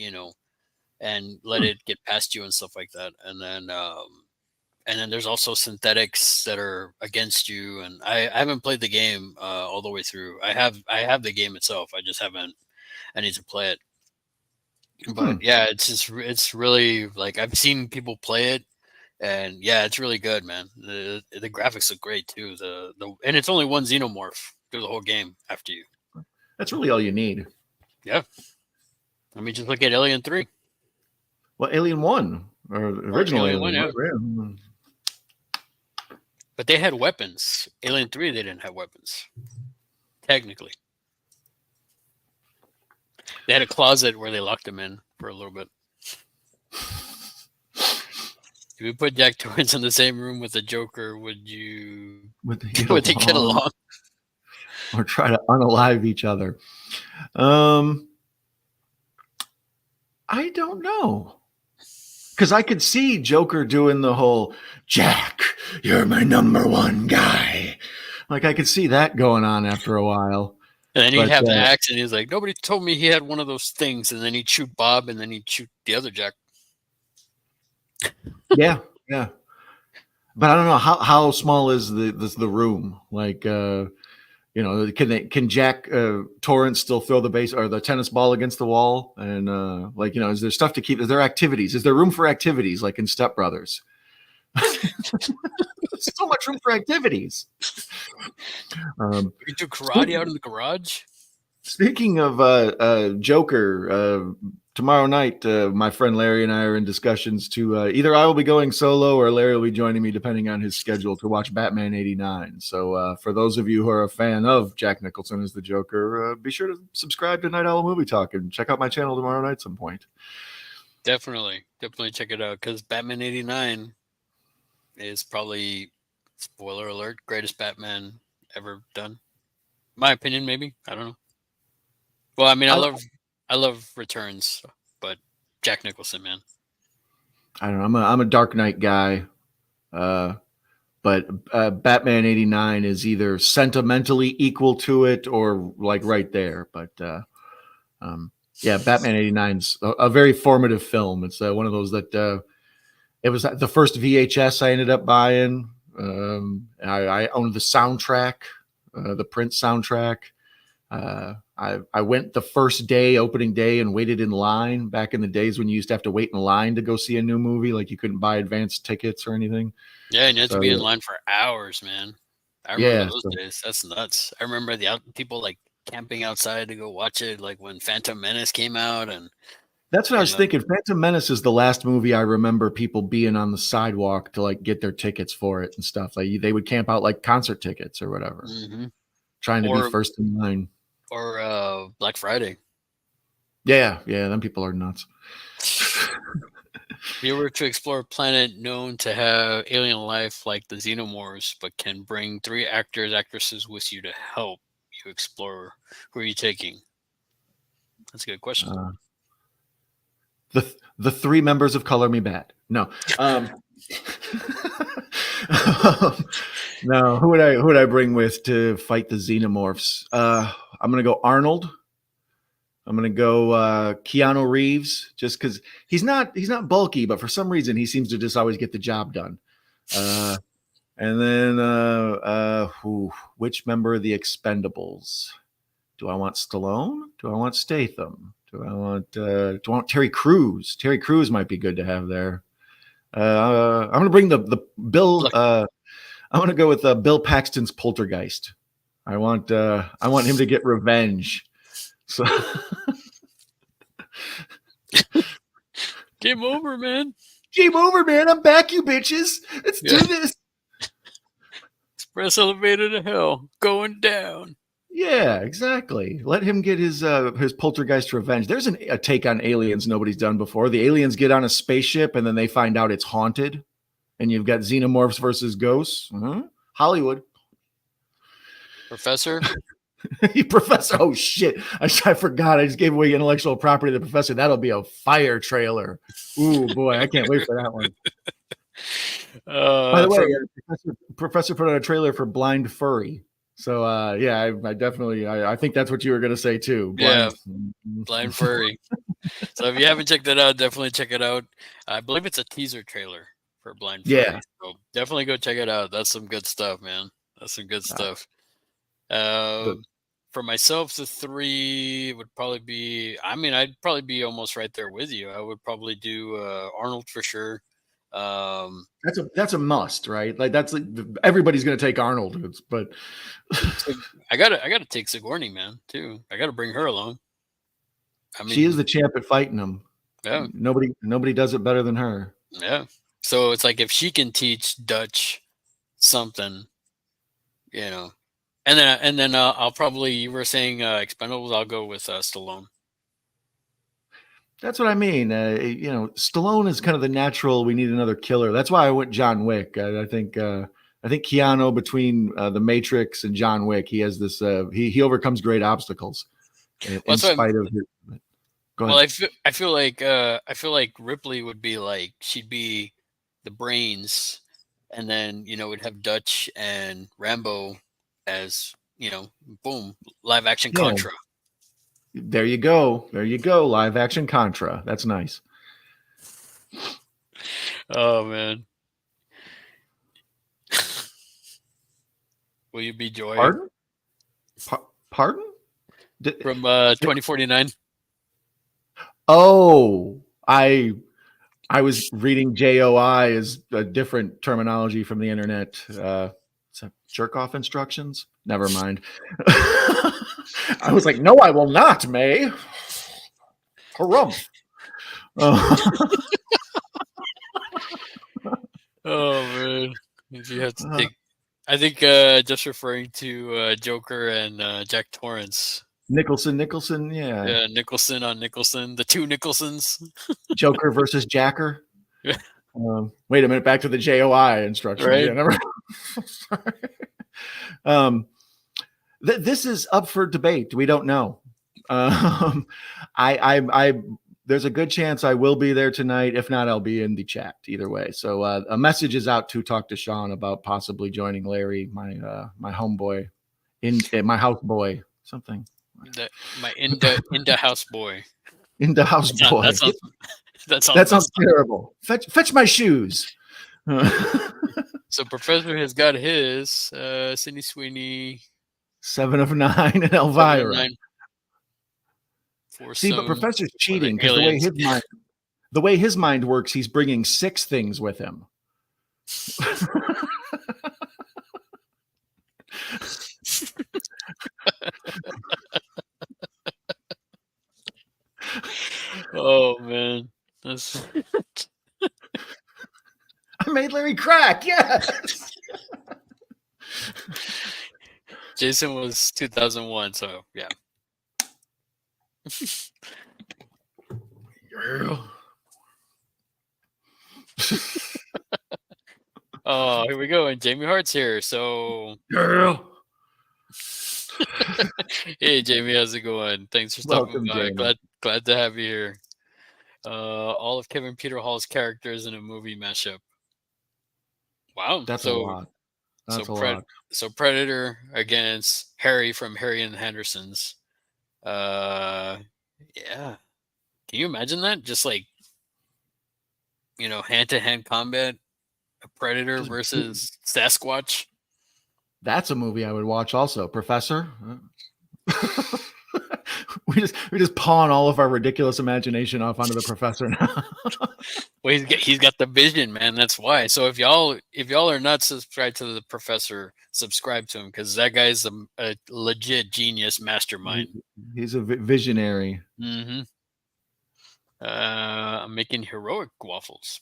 and let it get past you and stuff like that. And then there's also synthetics that are against you. And I haven't played the game all the way through. I have the game itself. I just haven't. I need to play it. But yeah, it's really like I've seen people play it, and yeah, it's really good, man. The graphics look great too. And it's only one xenomorph through the whole game after you. that's really all you need. Yeah. I mean, just look at Alien 3. Well, Alien 1 or original Alien 1, Alien. yeah. But they had weapons. Alien 3, they didn't have weapons. Technically. They had a closet where they locked him in for a little bit. If you put Jack Torrance in the same room with the Joker, would they get along? Or try to unalive each other? I don't know. Because I could see Joker doing the whole, Jack, you're my number one guy. Like I could see that going on after a while. And then he'd have the axe, and he's like, nobody told me he had one of those things. And then he'd shoot Bob, and then he'd shoot the other Jack. Yeah. But I don't know how small is the room. Like You know, can Jack Torrance still throw the base or the tennis ball against the wall? And like, you know, is there stuff to keep? Is there activities? Is there room for activities like in Step Brothers? So much room for activities. We can do karate out in the garage. Speaking of Joker, tomorrow night, my friend Larry and I are in discussions to either I will be going solo or Larry will be joining me, depending on his schedule, to watch Batman '89. So, for those of you who are a fan of Jack Nicholson as the Joker, be sure to subscribe to Night Owl Movie Talk and check out my channel tomorrow night at some point. Definitely check it out because Batman '89 is probably, spoiler alert, greatest Batman ever done. My opinion, maybe, I don't know. Well, I mean, I love Returns, but Jack Nicholson, man. I don't know. I'm a Dark Knight guy, but Batman '89 is either sentimentally equal to it or like right there. But yeah, Batman '89 is a very formative film. It's one of those that it was the first VHS I ended up buying. I owned the soundtrack, the Prince soundtrack. I went the first day, opening day, and waited in line back in the days when you used to have to wait in line to go see a new movie. Like you couldn't buy advanced tickets or anything. Yeah, and you had to So, be in line for hours, man. I remember yeah. those So days. That's nuts. I remember the people like camping outside to go watch it, like when Phantom Menace came out, and that's what I you was know, thinking. Phantom Menace is the last movie I remember people being on the sidewalk to like get their tickets for it and stuff. Like they would camp out like concert tickets or whatever, mm-hmm. trying to be or first in line. Black Friday. Yeah, yeah, them people are nuts. If you were to explore a planet known to have alien life like the Xenomorphs, but can bring 3 actors, actresses with you to help you explore, who are you taking? That's a good question. The 3 members of Color Me Bad. No, no. Who would I bring with to fight the Xenomorphs? I'm gonna go Arnold. I'm gonna go Keanu Reeves, just because he's not bulky, but for some reason he seems to just always get the job done. And then which member of the Expendables? Do I want Stallone? Do I want Statham? Do I want Terry Crews? Terry Crews might be good to have there. I'm gonna bring the Bill. Look, I'm gonna go with Bill Paxton's Poltergeist. I want him to get revenge. So game over, man. game over, man. I'm back, you bitches. Let's do this. Express elevator to hell, going down. Yeah, exactly. Let him get his poltergeist revenge. There's a take on aliens nobody's done before. The aliens get on a spaceship and then they find out it's haunted, and you've got xenomorphs versus ghosts. Hollywood. Professor. Professor. Oh shit! I forgot. I just gave away intellectual property to the professor. That'll be a fire trailer. Ooh boy, I can't wait for that one. By the way, professor put out a trailer for Blind Furry. So yeah, I definitely I think that's what you were going to say too. Blind Furry. So if you haven't checked that out, definitely check it out. I believe it's a teaser trailer for Blind Furry. Yeah. So definitely go check it out. That's some good stuff, man. That's some good stuff. For myself, the 3 would probably be, I mean, I'd probably be almost right there with you. I would probably do Arnold for sure. That's a must, right? Like that's everybody's going to take Arnold, but I gotta take Sigourney, man, too. I gotta bring her along. I mean, she is the champ at fighting them. Yeah, nobody does it better than her. Yeah, so it's like if she can teach Dutch something, and then I'll probably, you were saying Expendables, I'll go with Stallone. That's what I mean. Stallone is kind of the natural. We need another killer. That's why I went John Wick. I think Keanu, between The Matrix and John Wick, he has this. He overcomes great obstacles in spite of his. Go ahead. Well, I feel like Ripley would be like, she'd be the brains, and then we'd have Dutch and Rambo as boom, live action Contra. There you go. Live action Contra. That's nice. Oh man. Will you be Joy? Pardon? Pardon? From 2049. Oh, I was reading JOI as a different terminology from the internet. Jerk off instructions? Never mind. I was like, no, I will not, May. Harumph. Oh man, if you have to take, I think just referring to Joker and Jack Torrance. Nicholson, yeah. Yeah, Nicholson on Nicholson, the two Nicholsons. Joker versus Jacker. Wait a minute, back to the JOI instructions. Right? Yeah, never. This is up for debate. We don't know. I there's a good chance I will be there tonight. If not, I'll be in the chat either way. So a message is out to talk to Sean about possibly joining Larry, my homeboy, in my house boy, something. My into house boy. Into house boy. That sounds terrible. Fetch my shoes. So Professor has got his Sydney Sweeney, 7 of 9, and Elvira. See, but Professor's cheating because the way his mind works, he's bringing 6 things with him. Oh man, that's. I made Larry crack. Yes. Jason was 2001, so yeah. Oh, here we go, and Jamie Hart's here. So, hey, Jamie, how's it going? Thanks for stopping by. Glad to have you here. All of Kevin Peter Hall's characters in a movie mashup. Wow, that's a lot. That's a lot. So Predator against Harry from Harry and the Hendersons. Yeah. Can you imagine that? Just like, hand-to-hand combat, a Predator versus Sasquatch. That's a movie I would watch also. Professor. we just pawn all of our ridiculous imagination off onto the Professor now. Well, he's got the vision, man. That's why. So if y'all are not subscribed to the Professor, subscribe to him because that guy's a legit genius mastermind. He's a visionary. Mm-hmm. I'm making heroic waffles.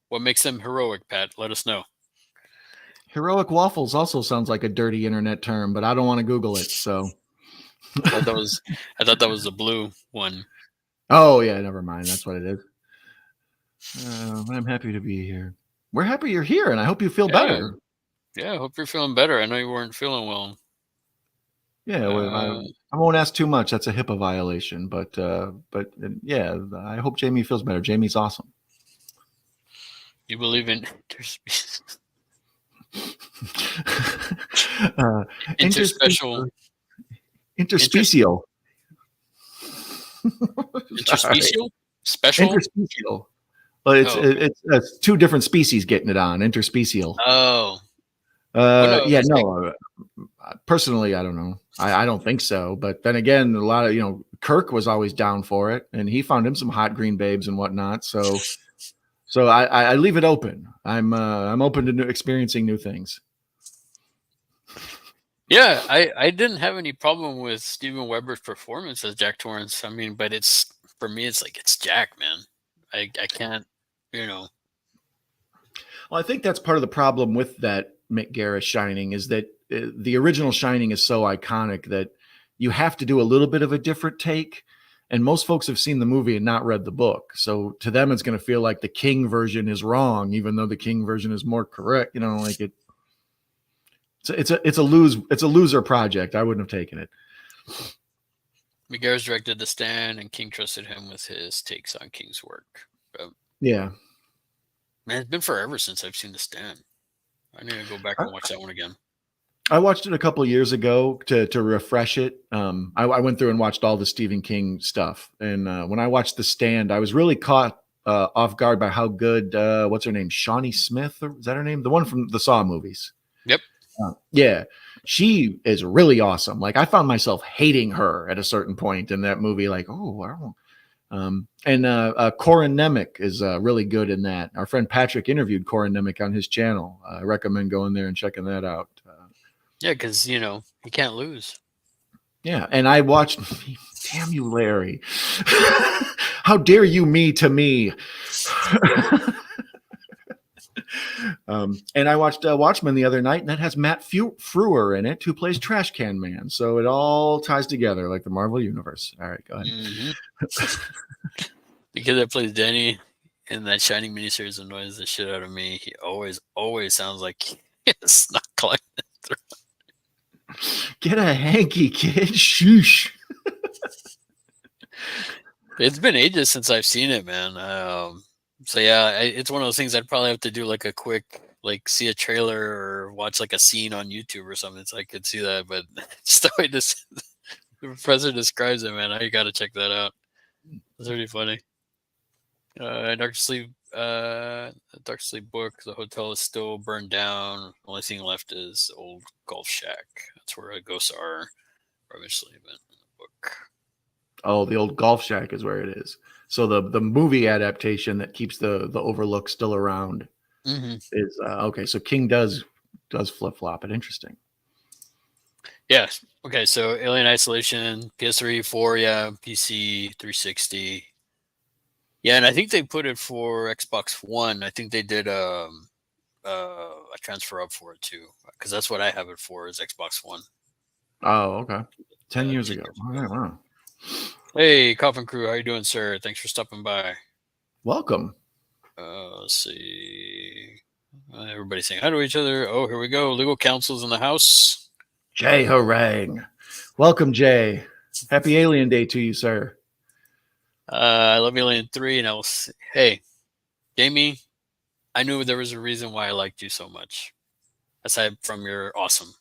What makes them heroic, Pat? Let us know. Heroic waffles also sounds like a dirty internet term, but I don't want to Google it. So I thought that was the blue one. Oh yeah, never mind. That's what it is. I'm happy to be here. We're happy you're here, and I hope you feel better. Yeah, I hope you're feeling better. I know you weren't feeling well. Yeah, I won't ask too much. That's a HIPAA violation, but yeah, I hope Jamie feels better. Jamie's awesome. You believe in interspecies? Interspecial. Interspecial. Interspecial? Special? Interspecial. Well, it's 2 different species getting it on. Interspecial. Oh. Yeah, no. Personally, I don't know. I don't think so. But then again, a lot of Kirk was always down for it, and he found him some hot green babes and whatnot. So I leave it open. I'm open to experiencing new things. Yeah, I didn't have any problem with Steven Weber's performance as Jack Torrance. I mean, but for me, it's like it's Jack, man. I can't, Well, I think that's part of the problem with that Mick Garris Shining is that the original Shining is so iconic that you have to do a little bit of a different take. And most folks have seen the movie and not read the book. So to them, it's going to feel like the King version is wrong, even though the King version is more correct. It's a loser project. I wouldn't have taken it. Mick Garris directed The Stand, and King trusted him with his takes on King's work. Yeah. Man, it's been forever since I've seen The Stand. I need to go back and watch that one again. I watched it a couple of years ago to refresh it. I went through and watched all the Stephen King stuff. And when I watched The Stand, I was really caught off guard by how good, what's her name? Shawnee Smith? Is that her name? The one from the Saw movies. Yep. Yeah. She is really awesome. Like I found myself hating her at a certain point in that movie. Like, oh, wow. And Corin Nemec is really good in that. Our friend Patrick interviewed Corin Nemec on his channel. I recommend going there and checking that out. Yeah, because you can't lose. Yeah, and I watched. Damn you, Larry! How dare you, me to me? And I watched Watchmen the other night, and that has Matt Frewer in it, who plays Trash Can Man. So it all ties together like the Marvel Universe. All right, go ahead. Mm-hmm. The kid that plays Danny in that Shining miniseries annoys the shit out of me. He always sounds like he's not climbing through. Get a hanky, kid. Shoosh. It's been ages since I've seen it, man. So yeah, it's one of those things I'd probably have to do like a quick, like see a trailer or watch like a scene on YouTube or something so I could see that. But just the way the professor describes it, man, I gotta check that out. It's really funny. Dark Sleep book. The hotel is still burned down. Only thing left is the old golf shack. That's where the ghosts are. Obviously, but in the book. Oh, the old golf shack is where it is. So the movie adaptation that keeps the Overlook still around is okay. So King does flip flop it. Interesting. Yeah. Okay. So Alien Isolation, PS3, 4, yeah, PC, 360. Yeah, and I think they put it for Xbox One. I think they did a transfer up for it too, because that's what I have it for is Xbox One. Oh, okay. 10 years ago. All right, wow. Hey, Coffin Crew, how you doing, sir? Thanks for stopping by. Welcome. Let's see. Everybody's saying hi to each other. Oh, here we go. Legal counsel's in the house. Jay Harang. Welcome, Jay. Happy Alien Day to you, sir. I love Alien 3, and I will say, hey, Jamie, I knew there was a reason why I liked you so much. Aside from you're awesome.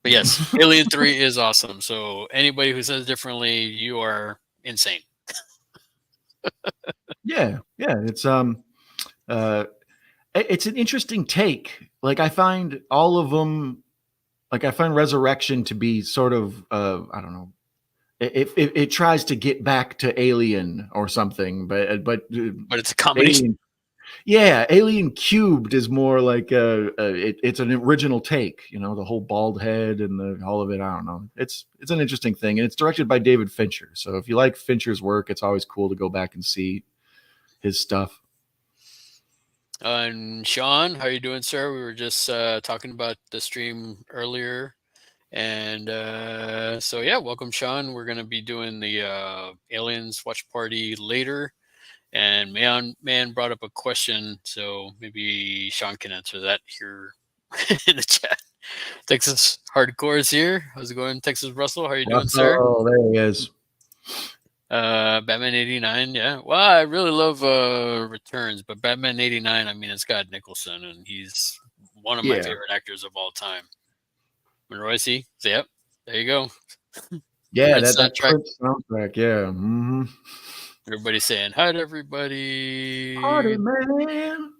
But yes, Alien 3 is awesome. So anybody who says differently, you are insane. Yeah. It's it's an interesting take. Like I find all of them, like I find Resurrection to be sort of I don't know. It tries to get back to Alien or something, but it's a comedy. Alien, yeah, Alien Cubed is more like it's an original take. You know, the whole bald head and all of it. I don't know. It's an interesting thing, and it's directed by David Fincher. So if you like Fincher's work, it's always cool to go back and see his stuff. And Sean, how you doing, sir? We were just talking about the stream earlier. And so, yeah, welcome, Sean. We're going to be doing the Aliens watch party later. And Man brought up a question, so maybe Sean can answer that here in the chat. Texas Hardcore is here. How's it going, Texas Russell? How are you doing, sir? Oh, there he is. Batman 89, yeah. Well, I really love Returns, but Batman 89, I mean, it's got Nicholson, and he's one of my favorite actors of all time. Monroe, see? So, yep, there you go. Yeah, that soundtrack, yeah. Mm-hmm. Everybody's saying hi to everybody. Party man.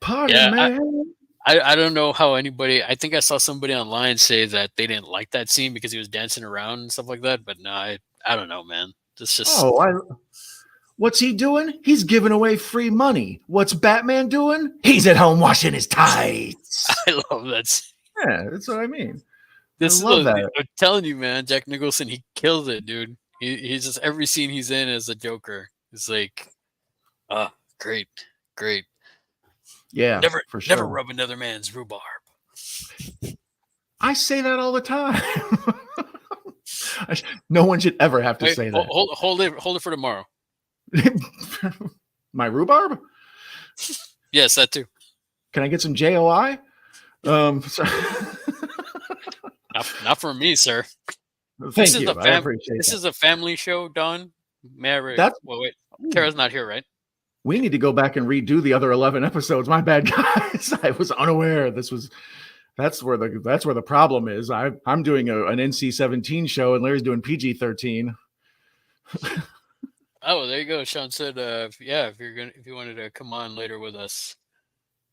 Party man. I don't know how anybody. I think I saw somebody online say that they didn't like that scene because he was dancing around and stuff like that. But no, I don't know, man. It's just. What's he doing? He's giving away free money. What's Batman doing? He's at home washing his tights. I love that scene. Yeah, that's what I mean. I love that. I'm telling you, man. Jack Nicholson, he kills it, dude. He's just every scene he's in as a Joker. It's like, great. Yeah, for sure. Never rub another man's rhubarb. I say that all the time. No one should ever have to say that. Hold it for tomorrow. My rhubarb? Yes, that too. Can I get some JOI? Not for me, sir. Thank you. I appreciate this is a family show, Don. May I wait. Kara's not here, right? We need to go back and redo the other 11 episodes. My bad, guys. I was unaware. That's where the problem is. I'm doing an NC-17 show and Larry's doing PG-13. Oh, there you go. Sean said, if you wanted to come on later with us.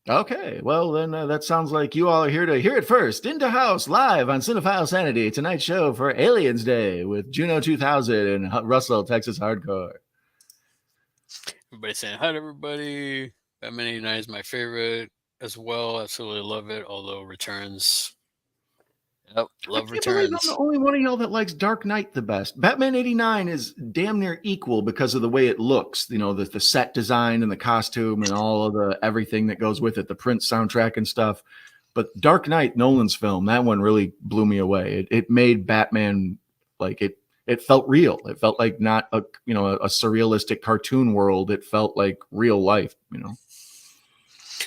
Okay, well then that sounds like you all are here to hear it first. Into House live on Cinephile Sanity, tonight's show for Aliens Day with Juno 2000 and Russell Texas Hardcore. Everybody saying hi to everybody. Batman 89 is my favorite as well. Absolutely love it. Although Returns, yep, I love can't believe I'm the Returns. only one of y'all that likes Dark Knight the best. Batman 89 is damn near equal because of the way it looks, you know, the set design and the costume and all of the everything that goes with it, the Prince soundtrack and stuff. But Dark Knight, Nolan's film, that one really blew me away. It made Batman like it felt real. It felt like not a a surrealistic cartoon world. It felt like real life, you know.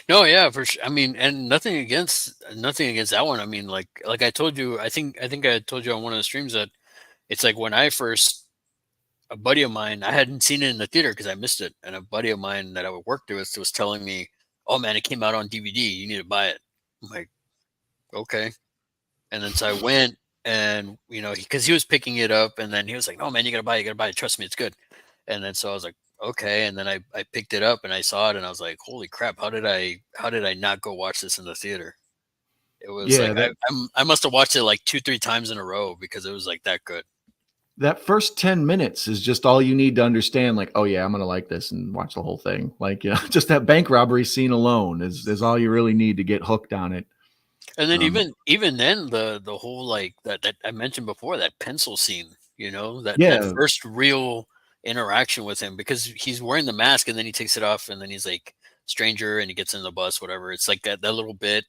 No, yeah, for sure. I mean, and nothing against that one. I mean, like I told you, I think I told you on one of the streams that it's like when I first a buddy of mine, I hadn't seen it in the theater because I missed it, and a buddy of mine that I worked with was telling me, "Oh man, it came out on DVD. You need to buy it." I'm like, okay, and then so I went, and because he was picking it up, and then he was like, "No man, you gotta buy it. Trust me, it's good." And then so I was like, okay, and then I picked it up and I saw it, and I was like, holy crap, how did I not go watch this in the theater? It was like Yeah, that I must have watched it like 2-3 times in a row because it was like that good. that first 10 minutes is just all you need to understand, like, oh yeah, I'm gonna like this and watch the whole thing. Like, just that bank robbery scene alone is all you really need to get hooked on it. And then um even then the whole like that I mentioned before, that pencil scene, that yeah. first real interaction with him, because he's wearing the mask and then he takes it off and then he's like stranger and he gets in the bus, whatever. It's like that little bit,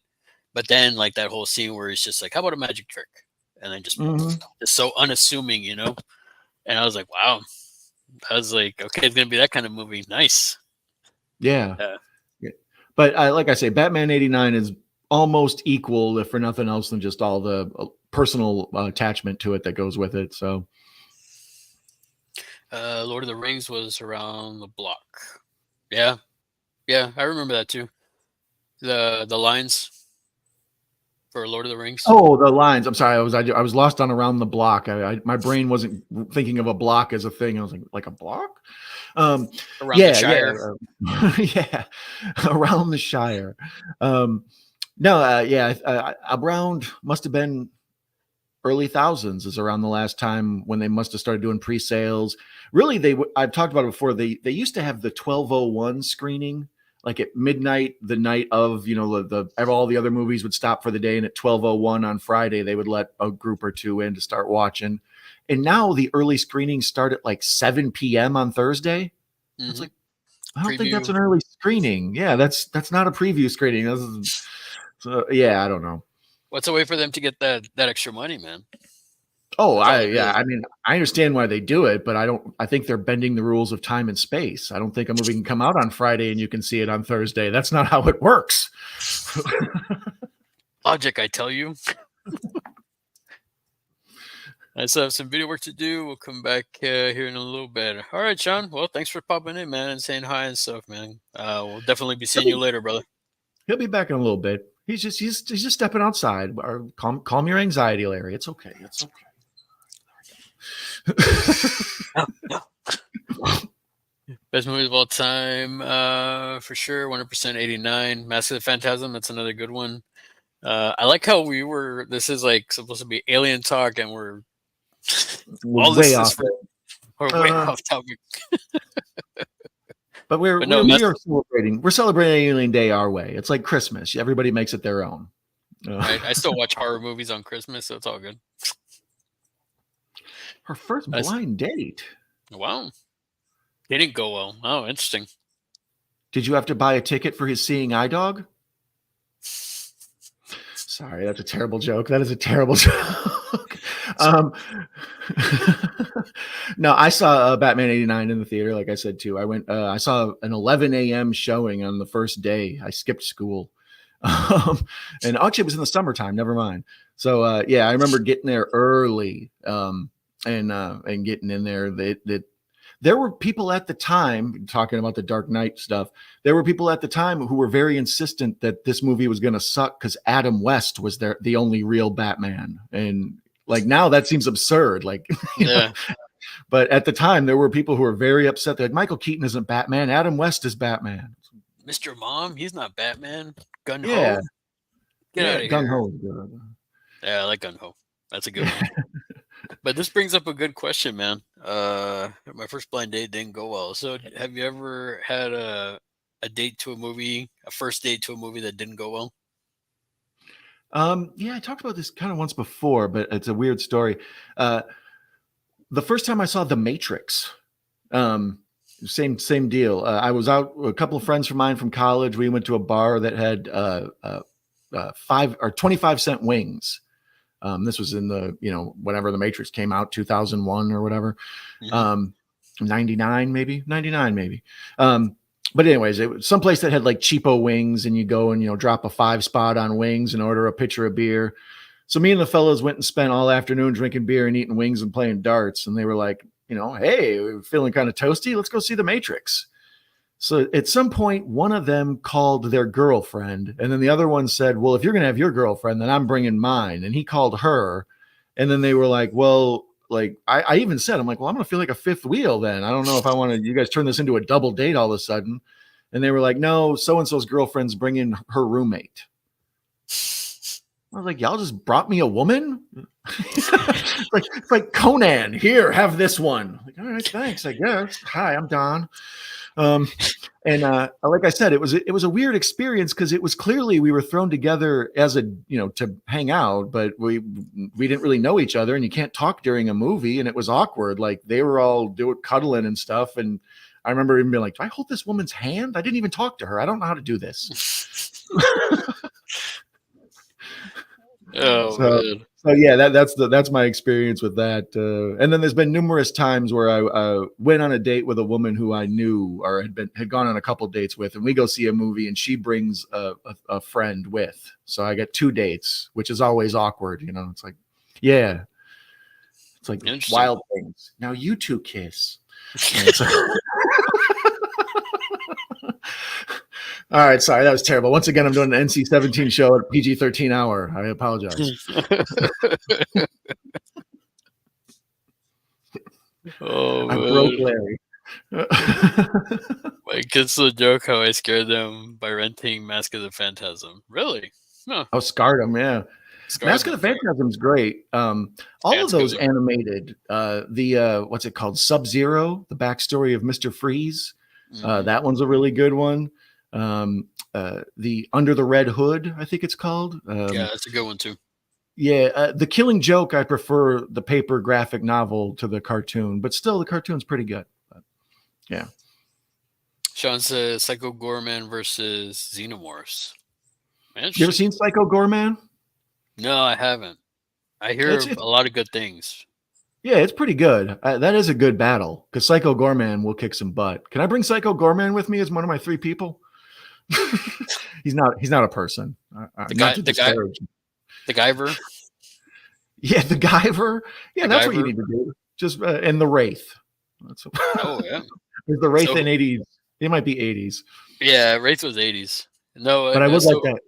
but then like that whole scene where he's just like, how about a magic trick? And then Hmm. just so unassuming. And I was like, wow. I was like, okay, it's gonna be that kind of movie. Nice. Yeah. Yeah. Yeah. But like I say, Batman 89 is almost equal, if for nothing else than just all the personal attachment to it that goes with it. So Lord of the Rings was around the block. Yeah, yeah, I remember that too. The lines for Lord of the Rings oh, the lines. I'm sorry, I was lost on around the block. My brain wasn't thinking of a block as a thing. I was like a block. Um, around the yeah, yeah, Shire. yeah, around the Shire. Um, no, yeah, around must have been early thousands is around the last time when they must have started doing pre-sales. Really, I've talked about it before. They used to have the 1201 screening, like at midnight, the night of, all the other movies would stop for the day, and at 1201 on Friday, they would let a group or two in to start watching. And now the early screenings start at like 7 p.m. on Thursday. It's Hmm. like, I don't think that's Preview. an early screening. Yeah, that's not a preview screening. So yeah, I don't know. What's a way for them to get that extra money, man? Oh, That's all it yeah. is. I mean, I understand why they do it, but I think they're bending the rules of time and space. I don't think a movie can come out on Friday and you can see it on Thursday. That's not how it works. Logic, I tell you. I still have some video work to do. We'll come back here in a little bit. All right, Sean. Well, thanks for popping in, man, and saying hi and stuff, man. We'll definitely be seeing you later, brother. He'll be back in a little bit. He's just stepping outside. Or calm your anxiety, Larry. It's okay. It's okay. No. Best movies of all time, for sure. 100% 89. Mask of the Phantasm. That's another good one. I like how this is like supposed to be alien talk, and We're all way this is off. for, we're way Uh, off topic. but But no, we are celebrating. We're celebrating Alien Day our way. It's like Christmas. Everybody makes it their own. right. I still watch horror movies on Christmas, so it's all good. Her first I s blind date. Wow. They didn't go well. Oh, interesting. Did you have to buy a ticket for his seeing eye dog? Sorry, that's a terrible joke. That is a terrible joke. um, no, I saw Batman 89 in the theater, like I said, too. I saw an 11 a.m. showing on the first day. I skipped school. And actually, it was in the summertime. Never mind. So, yeah, I remember getting there early and getting in there. There were people at the time, talking about the Dark Knight stuff. There were people at the time who were very insistent that this movie was going to suck because Adam West was the only real Batman. And like now that seems absurd. Like, Yeah. but at the time there were people who were very upset. They're like, Michael Keaton isn't Batman. Adam West is Batman. Mr. Mom, he's not Batman. Gun Yeah, Ho, get yeah, out of gung here. ho. Yeah, I like Gun Ho. That's a good one. But this brings up a good question, man. My first blind date didn't go well. So, have you ever had a date to a movie, a first date to a movie that didn't go well? Yeah, I talked about this kind of once before, but it's a weird story. Uh, the first time I saw The Matrix, um, same deal. I was out, a couple of friends of mine from college. We went to a bar that had 5 or 25 cent wings. This was in the, whenever The Matrix came out, 2001 or whatever. Hmm. um, 99 maybe, 99 maybe. But anyways, it was someplace that had like cheapo wings, and you go and drop a 5 spot on wings and order a pitcher of beer. So me and the fellows went and spent all afternoon drinking beer and eating wings and playing darts. And they were like, hey, we're feeling kind of toasty. Let's go see The Matrix. So at some point, one of them called their girlfriend, and then the other one said, "Well, if you're going to have your girlfriend, then I'm bringing mine." And he called her, and then they were like, "Well, like I even said, I'm like, well, I'm going to feel like a fifth wheel then. I don't know if I want to. You guys turn this into a double date all of a sudden." And they were like, "No, so and so's girlfriend's bringing her roommate." I was like, "Y'all just brought me a woman." it's like Conan. Here, have this one. Like, all right, thanks. I guess. Hi, I'm Don. Um, and like I said, it was a weird experience because it was clearly we were thrown together as to hang out, but we didn't really know each other, and you can't talk during a movie, and it was awkward. Like they were all doing cuddling and stuff, and I remember even being like, "Do I hold this woman's hand? I didn't even talk to her. I don't know how to do this." Oh So man. so yeah, that's my experience with that. And then there's been numerous times where I went on a date with a woman who I knew or had gone on a couple dates with, and we go see a movie, and she brings a friend with. So I get 2 dates, which is always awkward. It's like, yeah, it's like Interesting. wild things. Now you two kiss. And so, all right, sorry, that was terrible. Once again, I'm doing an NC-17 show at PG-13 hour. I apologize. Oh I broke man. Larry. My kids still joke how I scared them by renting Mask of the Phantasm. Really? Huh. Oh, Stardom, yeah. Scarred Mask of the them. Phantasm's great. Yeah, All of it's a good those one. animated, the what's it called? Sub-Zero, the backstory of Mr. Freeze. Hmm. That one's a really good one. The Under the Red Hood, I think it's called. Yeah, that's a good one too. Yeah, The Killing Joke, I prefer the paper graphic novel to the cartoon, but still the cartoon's pretty good. But, yeah. Sean says Psycho Gorman versus Xenomorphs. You ever Interesting. seen Psycho Gorman? No, I haven't. I It's hear it's a lot of good things. Yeah, it's pretty good. That is a good battle because Psycho Gorman will kick some butt. Can I bring Psycho Gorman with me as one of my 3 people? He's not a person. The Not guy, to the guy, disparage. the Guyver, Yeah, the Guyver. Yeah, the that's what you Guyver. need to do. Just and the Wraith. That's Oh yeah. Is the Wraith in So 80s. It might be 80s, yeah, Wraith was 80s. No, but I would like so that.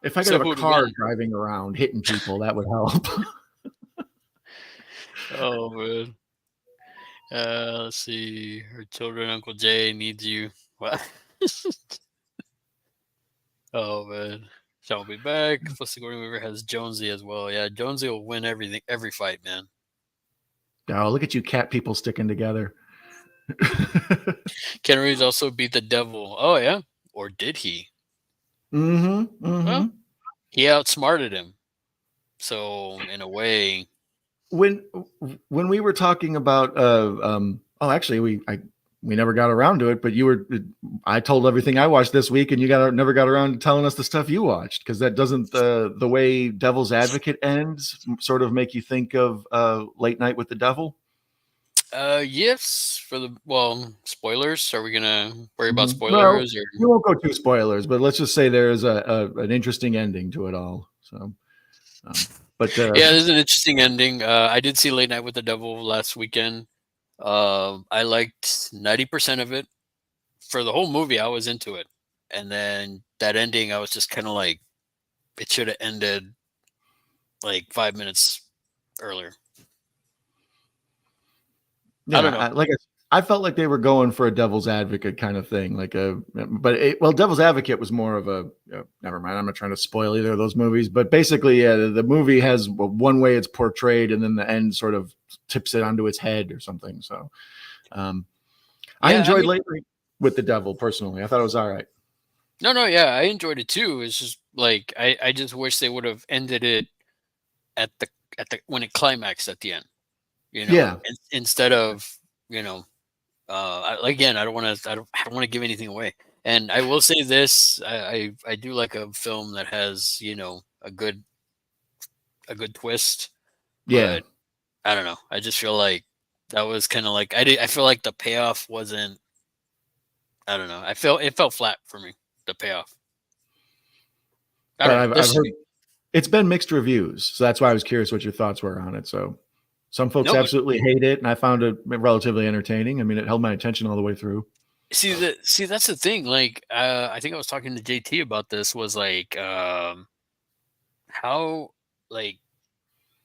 If I could so have a who'd car win? driving around hitting people, that would help. Oh man. Let's see. Her children, Uncle Jay needs you. What? Oh man. Shall be back. Plus the Gordon Weaver has Jonesy as well. Yeah, Jonesy will win everything, every fight, man. Oh, look at you, cat people sticking together. Ken Reeves also beat the devil. Oh yeah, or did he? Mm-hmm. Mm-hmm. Well, he outsmarted him. So in a way, when when we were talking about actually we never got around to it, but I told everything I watched this week, and you never got around to telling us the stuff you watched, because that doesn't the way Devil's Advocate ends sort of make you think of Late Night with the Devil. yes. For the spoilers. Are we gonna worry about Well, spoilers or? we won't go too spoilers, but let's just say there is an interesting ending to it all. So, but Yeah, there's an interesting ending. I did see Late Night with the Devil last weekend. I liked 90% of it. For the whole movie, I was into it, and then that ending, I was just kind of like, it should have ended like 5 minutes earlier. I yeah, don't know. I felt like they were going for a devil's advocate kind of thing, well, devil's advocate was more of a never mind. I'm not trying to spoil either of those movies, but basically, yeah, the movie has one way it's portrayed, and then the end sort of tips it onto its head or something. So, I Yeah, I enjoyed mean, lately with the devil personally. I thought it was all right. no, yeah, I enjoyed it too. It's just like I just wish they would have ended it at the when it climaxed at the end. Yeah, Instead of you know, again, I don't want to give anything away. And I will say this: I do like a film that has a good twist, yeah. but I don't know. I just feel like that was kind of like I feel like the payoff wasn't. I don't know. It felt flat for me. The payoff. I But don't know. I've This heard it's been mixed reviews, so that's why I was curious what your thoughts were on it. So, some folks no, absolutely hate it, and I found it relatively entertaining. I mean, it held my attention all the way through. see that's the thing. Like I think I was talking to JT about this. Was like how like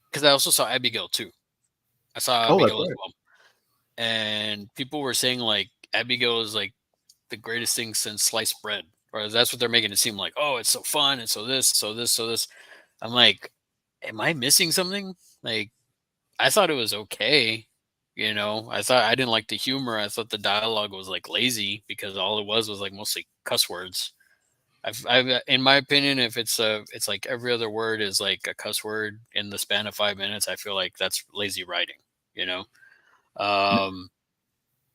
because I also saw Abigail too. I saw Oh, that's Abigail as right. well, and people were saying like Abigail is like the greatest thing since sliced bread, or that's what they're making it seem like. Oh, it's so fun, and so this, so this, so this. I'm like, am I missing something? Like, I thought it was okay. I thought I didn't like the humor. I thought the dialogue was like lazy because all it was like mostly cuss words. In my opinion, if it's like every other word is like a cuss word in the span of 5 minutes, I feel like that's lazy writing. You know, um,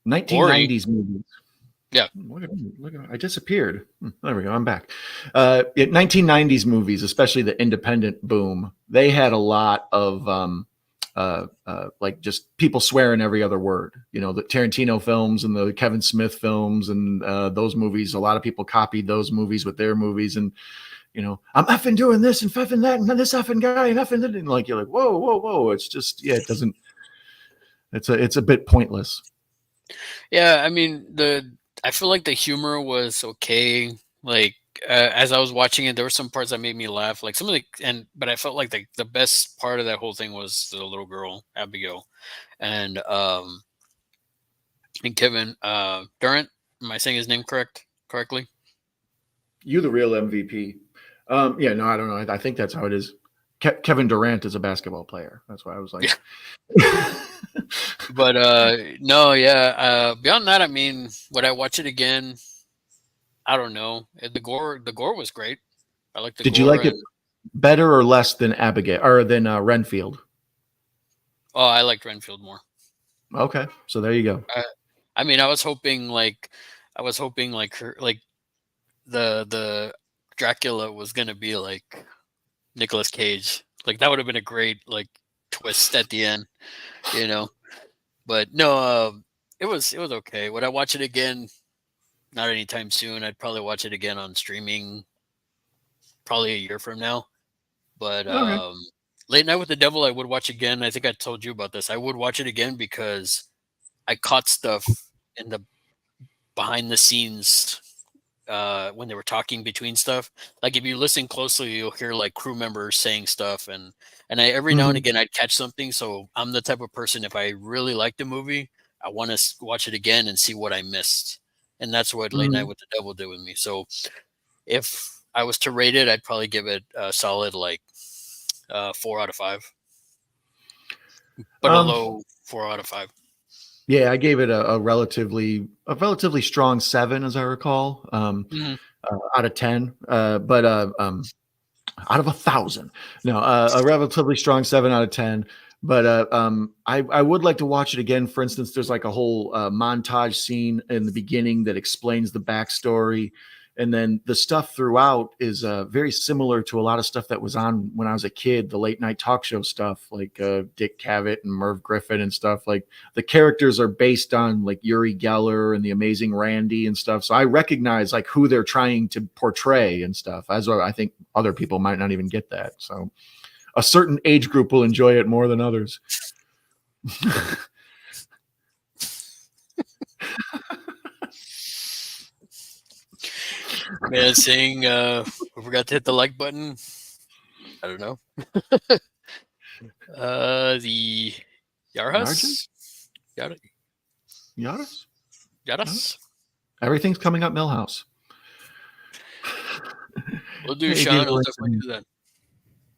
Ori, 1990s movies. yeah, I disappeared. There we go. I'm back. 1990s movies, especially the independent boom, they had a lot of like just people swearing every other word. The Tarantino films and the Kevin Smith films and those movies. A lot of people copied those movies with their movies, and I'm effing doing this and effing that and this effing guy and effing that, and like you're like, whoa, whoa, whoa. It's just it doesn't. It's a bit pointless. yeah. I mean, I feel like the humor was okay. Like as I was watching it, there were some parts that made me laugh. Like some of but I felt like the best part of that whole thing was the little girl Abigail and Kevin Durant. Am I saying his name correctly? You the real MVP. Yeah, no, I don't know. I think that's how it is. Kevin Durant is a basketball player. That's why I was like, But no, yeah. Beyond that, I mean, would I watch it again? I don't know. The gore was great. I like the did you gore, like it and better or less than Abigail or than Renfield? oh, I liked Renfield more. Okay, so there you go. I mean, I was hoping like her, like the Dracula was gonna be like Nicolas Cage. Like that would have been a great like twist at the end, you know. But no, it was okay. Would I watch it again? Not anytime soon. I'd probably watch it again on streaming, probably a year from now. But Okay. Late Night with the Devil, I would watch again. I think I told you about this. I would watch it again because I caught stuff in the behind the scenes when they were talking between stuff. Like if you listen closely, you'll hear like crew members saying stuff, and every now and Mm-hmm. again I'd catch something. So I'm the type of person, if I really like the movie, I want to watch it again and see what I missed. And that's what Late Night Mm-hmm. with the Devil did with me. So if I was to rate it, I'd probably give it a solid like 4 out of 5, but a Um, low 4 out of 5. yeah, I gave it a relatively strong 7, as I recall, Hmm. out of 10. But out of 1,000, no, a relatively strong 7 out of 10. But I would like to watch it again. For instance, there's like a whole montage scene in the beginning that explains the backstory, and then the stuff throughout is very similar to a lot of stuff that was on when I was a kid, the late night talk show stuff, like Dick Cavett and Merv Griffin and stuff. Like the characters are based on like Uri Geller and the Amazing Randy and stuff. So I recognize like who they're trying to portray and stuff. As well, I think other people might not even get that. So a certain age group will enjoy it more than others. Man, saying we forgot to hit the like button. I don't know. The Narjan? Yarhas? Yara? Yadas? Yadas. Everything's coming up Millhouse. We'll do, Hey, Sean. Gator I'll Winston. definitely do that.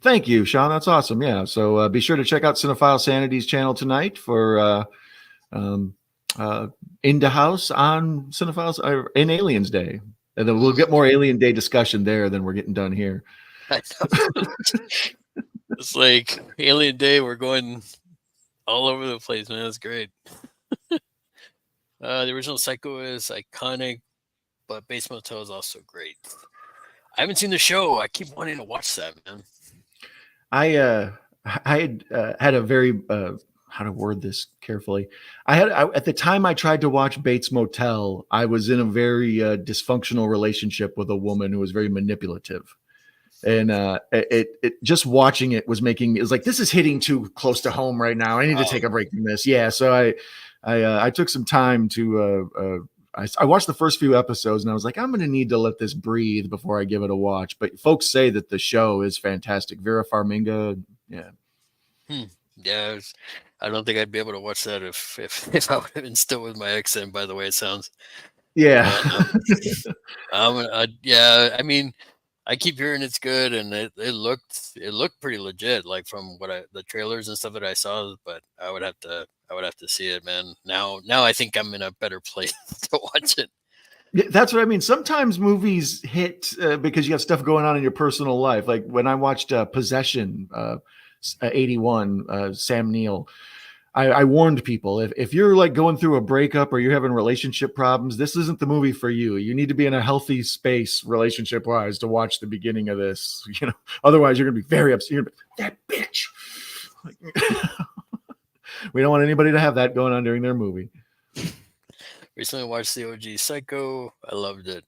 Thank you, Sean. That's awesome. Yeah. So be sure to check out Cinephile Sanity's channel tonight for Into House on Cinephiles in Aliens Day. And then we'll get more Alien Day discussion there than we're getting done here. I know. It's like Alien Day. We're going all over the place, man. That's great. The original Psycho is iconic, but Bates Motel is also great. I haven't seen the show. I keep wanting to watch that, man. I had a very how to word this carefully. At the time I tried to watch Bates Motel, I was in a very dysfunctional relationship with a woman who was very manipulative. And it just watching it was making me, it was like, this is hitting too close to home right now. I need to take a break from this. Yeah. So I took some time to, I watched the first few episodes and I was like, I'm going to need to let this breathe before I give it a watch. But folks say that the show is fantastic. Vera Farmiga. Yeah. Yeah. I don't think I'd be able to watch that if I would have been still with my ex. And by the way, it sounds. Yeah. Yeah. I mean, I keep hearing it's good, and it looked pretty legit, like from the trailers and stuff that I saw. But I would have to see it, man. Now I think I'm in a better place to watch it. That's what I mean. Sometimes movies hit because you have stuff going on in your personal life. Like when I watched Possession, 81, Sam Neill. I warned people, if you're like going through a breakup or you're having relationship problems, this isn't the movie for you. You need to be in a healthy space relationship wise to watch the beginning of this. Otherwise you're going to be very upset. You're gonna be, that bitch. We don't want anybody to have that going on during their movie. Recently watched the OG Psycho. I loved it.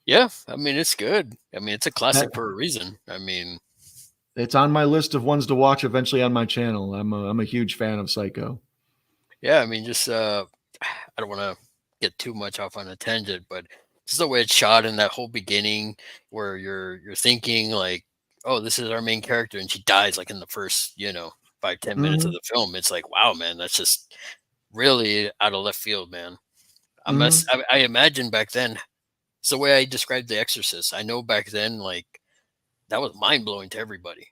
Yeah, I mean it's good. I mean it's a classic for a reason. I mean, it's on my list of ones to watch eventually on my channel. I'm a huge fan of Psycho. Yeah, I mean, just I don't want to get too much off on a tangent, but just the way it's shot in that whole beginning, where you're thinking like, oh, this is our main character, and she dies like in the first 5-10 minutes of the film. It's like, wow, man, that's just really out of left field, man. I imagine back then, it's the way I described The Exorcist. I know back then, like that was mind blowing to everybody.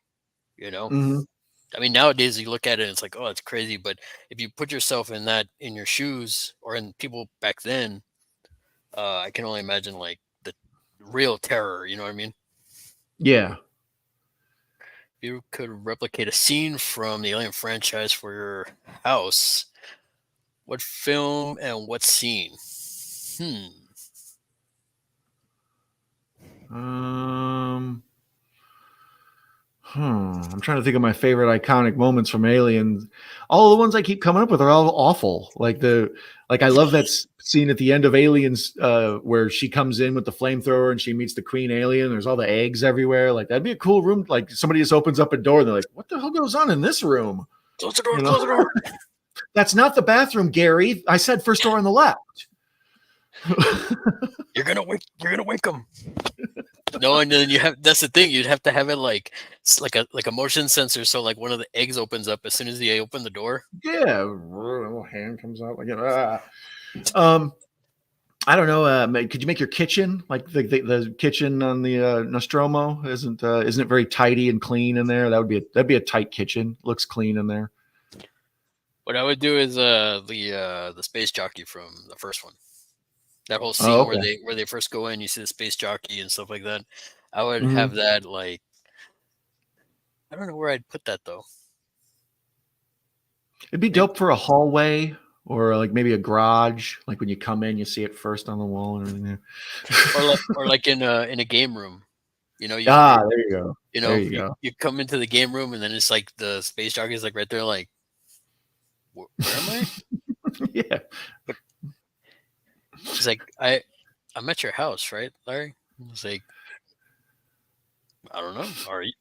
I mean, nowadays you look at it and it's like, oh, it's crazy. But if you put yourself in your shoes or in people back then, I can only imagine like the real terror. You know what I mean? Yeah. If you could replicate a scene from the Alien franchise for your house, what film and what scene? I'm trying to think of my favorite iconic moments from Aliens. All the ones I keep coming up with are all awful. Like I love that scene at the end of Aliens where she comes in with the flamethrower and she meets the queen alien. There's all the eggs everywhere. Like that'd be a cool room. Like somebody just opens up a door and they're like, "What the hell goes on in this room?" Close the door. Close the door. That's not the bathroom, Gary. I said first door on the left. You're gonna wake them. No, and then that's the thing. You'd have to have it like a motion sensor. So like one of the eggs opens up as soon as they open the door. Yeah, a little hand comes out like I don't know. Could you make your kitchen like the kitchen on the Nostromo? Isn't it very tidy and clean in there? That'd be a tight kitchen. Looks clean in there. What I would do is the space jockey from the first one. That whole scene where they first go in, you see the space jockey and stuff like that. I would have that like, I don't know where I'd put that though. It'd be dope for a hallway or like maybe a garage. Like when you come in, you see it first on the wall and everything there. or like in a game room. There you go. You come into the game room and then it's like the space jockey is like right there, like, where am I? Yeah. But it's like I'm at your house, right, Larry? It's like, I don't know.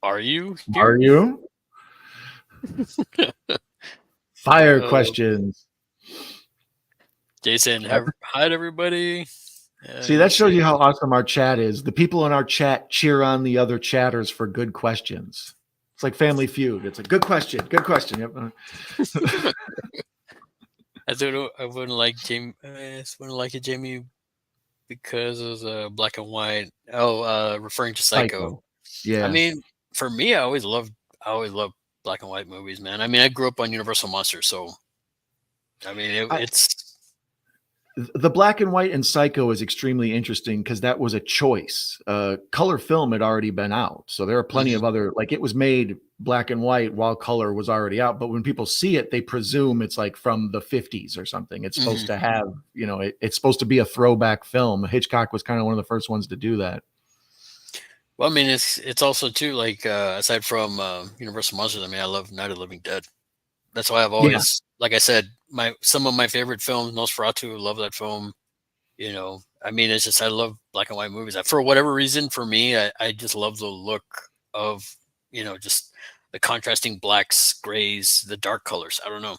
Are you here? Are you? Fire questions. Jason, hi to everybody. See, that shows you how awesome our chat is. The people in our chat cheer on the other chatters for good questions. It's like Family Feud. It's a good question. Good question. Yep. I wouldn't like Jamie. I wouldn't like it, Jamie, because it was black and white. Oh, referring to Psycho. Psycho. I Yeah. mean, for me, I always loved black and white movies, man. I mean, I grew up on Universal Monsters, so I mean, I, it's. the black and white in Psycho is extremely interesting because that was a choice. Color film had already been out, so there are plenty Mhm, of other, like, it was made black and white while color was already out. But when people see it, they presume it's like from the 50s or something. It's supposed mhm. to have, it's supposed to be a throwback film. Hitchcock was kind of one of the first ones to do that. Well, I mean, it's also too like aside from Universal Monsters. I mean, I love Night of the Living Dead. That's why I've Yeah, always, like I said, my some of my favorite films, Nosferatu, love that film. I mean, it's just I love black and white movies. For whatever reason, for me, I just love the look of just the contrasting blacks, grays, the dark colors. I don't know.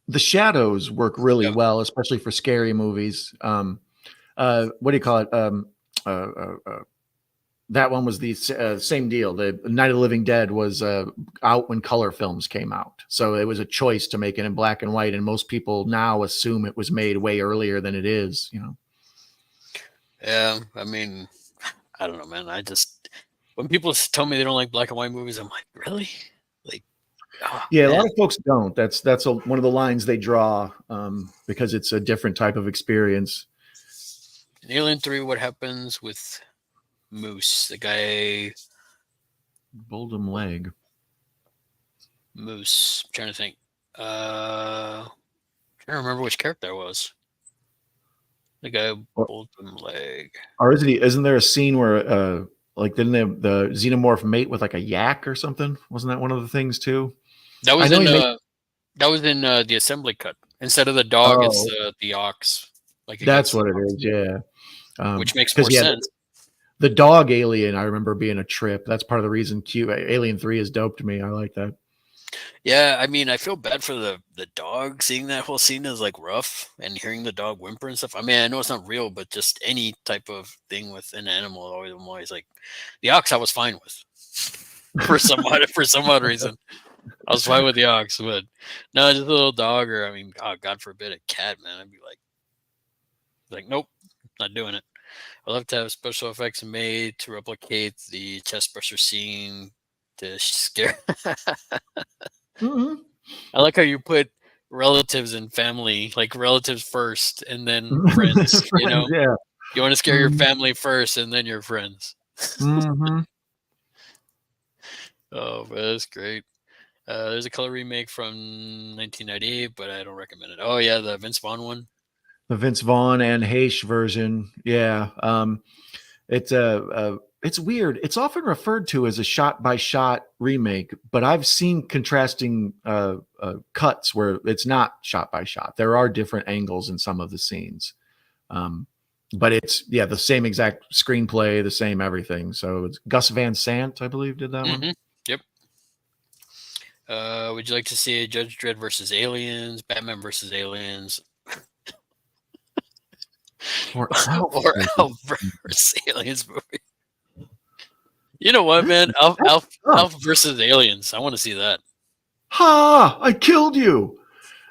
the shadows work really Yeah. well, especially for scary movies. What do you call it? Uh, uh, uh, that one was the same deal. The Night of the Living Dead was out when color films came out, so it was a choice to make it in black and white. And most people now assume it was made way earlier than it is. Yeah. I mean, I don't know, man. I just when people tell me they don't like black and white movies, I'm like, really? Like, oh Yeah, a lot man. of folks don't. That's one of the lines they draw because it's a different type of experience. In Alien 3, what happens with Moose? The guy Boldum leg. Moose. I'm trying to think. Trying to remember which character that was. The guy Or, pulled them leg. or isn't there a scene where like didn't the xenomorph mate with like a yak or something? Wasn't that one of the things too? That I was know in he makes. the assembly cut. Instead of the dog, it's Oh, the ox, like that's against the what it ox, is. Yeah. which makes Because more yeah, sense. the dog alien, I remember being a trip. That's part of the reason Alien 3 is dope to me. I like that. Yeah, I mean, I feel bad for the dog. Seeing that whole scene is like rough, and hearing the dog whimper and stuff. I mean, I know it's not real, but just any type of thing with an animal, I'm always like the ox. I was fine with for some odd reason. I was fine with the ox, but no, just a little dog, or I mean, oh, God forbid, a cat, man. I'd be like, nope, not doing it. I love to have special effects made to replicate the chest burster scene to scare. Mhm. I like how you put relatives and family, like relatives first, and then friends. Friends, yeah. You want to scare your Mhm. family first, and then your friends. Mhm. Oh, man, that's great. There's a color remake from 1998, but I don't recommend it. Oh yeah, the Vince Vaughn one. The Vince Vaughn and Heche version, yeah. It's it's weird. It's often referred to as a shot by shot remake, but I've seen contrasting cuts where it's not shot by shot. There are different angles in some of the scenes, um, but it's the same exact screenplay, the same everything. So it's Gus Van Sant, I believe, did that one. Mm-hmm. Yep. Would you like to see a Judge Dredd versus Aliens, Batman versus Aliens, Or Alf or versus. Alf versus Aliens movie? You know what, man? That's tough. Alf versus Aliens. I want to see that. Ha! I killed you.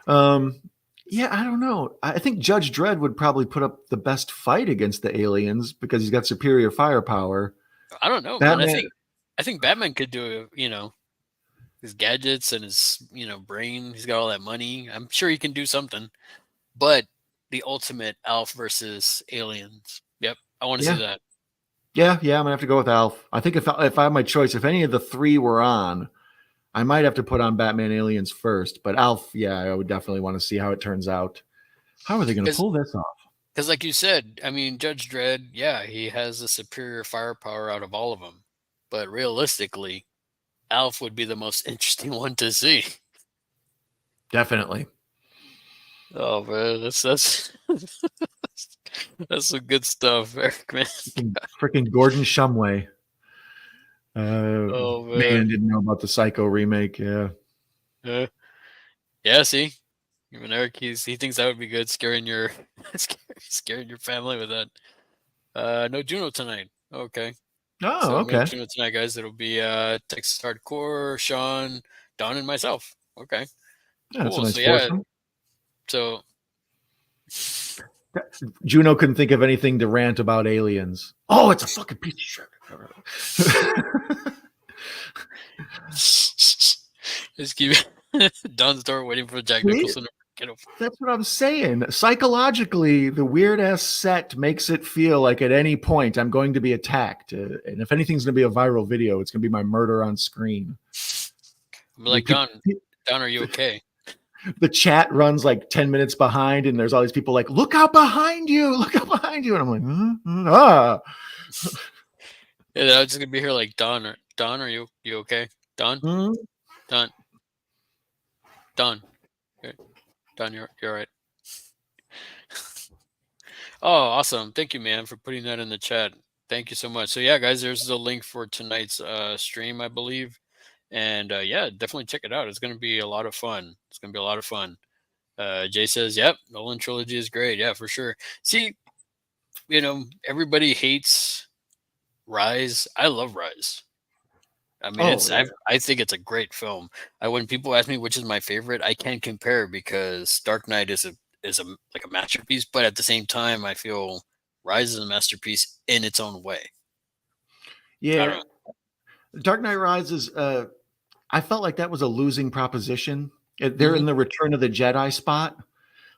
Um, yeah, I don't know. I think Judge Dredd would probably put up the best fight against the aliens because he's got superior firepower. I don't know, man. Batman, I think Batman could do his gadgets and his brain. He's got all that money. I'm sure he can do something. But the ultimate Alf versus Aliens. Yep, I want to see yeah, that. yeah. I'm gonna have to go with Alf. I think if I have my choice, if any of the three were on, I might have to put on Batman Aliens first. But Alf, yeah, I would definitely want to see how it turns out. How are they going to Because pull this off? like you said, I mean, Judge Dredd, yeah, he has the superior firepower out of all of them. But realistically, Alf would be the most interesting one to see. Definitely. Oh man, that's that's some good stuff, Eric, man. Freaking Gordon Shumway. Oh Man, man. didn't know about the Psycho remake. Yeah. Yeah, yeah, see? Even Eric, he thinks that would be good, scaring your scaring your family with that. No Juno tonight. Okay. Oh, So no okay. Juno tonight, guys. It'll be Texas Hardcore, Sean, Don, and myself. Okay. Yeah, that's a Cool. nice So yeah, foursome. so Juno couldn't think of anything to rant about aliens. Oh, it's a fucking piece of shit. Just keep Don's door waiting for Jack We- Nicholson to get over. That's what I'm saying. Psychologically, the weird ass set makes it feel like at any point I'm going to be attacked. And if anything's going to be a viral video, it's going to be my murder on screen. I'm like, Don, are you okay? The chat runs like 10 minutes behind, and there's all these people like, look out behind you, look out behind you. And I'm like, ah. Yeah, I'm just gonna be here like, Don, are you okay? Don, Mm-hmm. Don, Don, you're all right. Oh, awesome! Thank you, man, for putting that in the chat. Thank you so much. So yeah, guys, there's the link for tonight's stream, I believe, and yeah, definitely check it out. It's gonna be a lot of fun. It's gonna be a lot of fun. Jay says, "Yep, Nolan trilogy is great. Yeah, for sure." See, everybody hates Rise. I love Rise. I mean, I think it's a great film. When people ask me which is my favorite, I can't compare because Dark Knight is like a masterpiece, but at the same time, I feel Rise is a masterpiece in its own way. Yeah, Dark Knight Rises. I felt like that was a losing proposition. They're in the Return of the Jedi spot.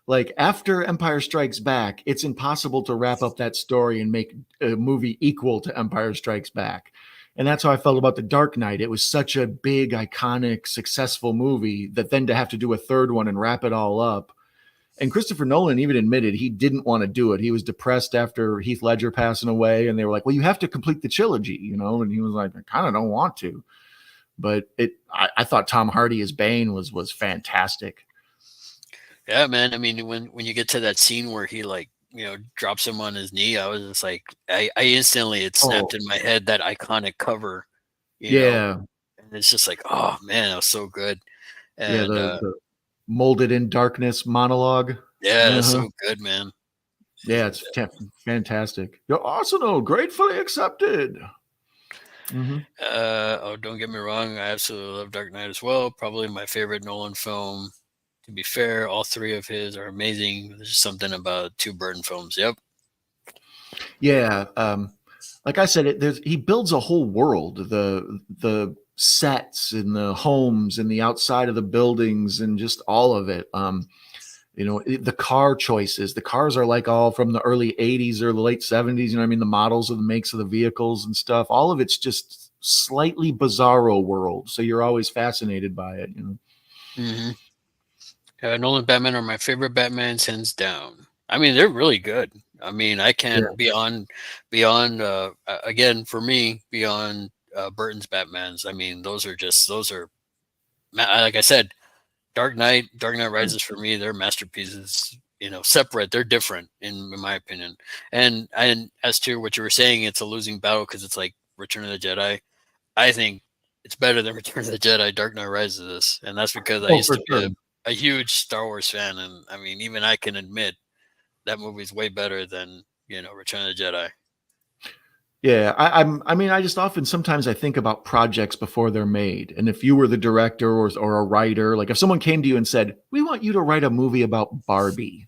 Like after Empire Strikes Back, it's impossible to wrap up that story and make a movie equal to Empire Strikes Back. And that's how I felt about The Dark Knight. It was such a big, iconic, successful movie that then to have to do a third one and wrap it all up. And Christopher Nolan even admitted he didn't want to do it. He was depressed after Heath Ledger passing away. And they were like, well, you have to complete the trilogy, And he was like, I kind of don't want to. But I thought Tom Hardy as Bane was fantastic. Yeah, man. I mean, when you get to that scene where he drops him on his knee, I was just like, I instantly it snapped in my head that iconic cover. Yeah. And it's just like, oh man, that was so good. And the molded in darkness monologue. Yeah, that's so good, man. Yeah, it's fantastic. Your arsenal gratefully accepted. Don't get me wrong, I absolutely love Dark Knight as well. Probably my favorite Nolan film. To be fair, all three of his are amazing. There's just something about two Burton films. Yep. Yeah, like I said, he builds a whole world. The sets and the homes and the outside of the buildings and just all of it. The car choices. The cars are like all from the early 80s or the late 70s. You know what I mean? The models of the makes of the vehicles and stuff. All of it's just slightly bizarro world. So you're always fascinated by it, Nolan Batman are my favorite Batmans, hands down. I mean, they're really good. I mean, I can't beyond again for me beyond Burton's Batmans. I mean, those are like I said, Dark Knight Rises for me, they're masterpieces. Separate, they're different in my opinion. And as to what you were saying, it's a losing battle because it's like Return of the Jedi. I think it's better than Return of the Jedi. Dark Knight Rises, and that's because I used to be a huge Star Wars fan, and I mean, even I can admit that movie's way better than Return of the Jedi. Yeah, I mean, I just often sometimes I think about projects before they're made, and if you were the director or a writer, like if someone came to you and said, "We want you to write a movie about Barbie,"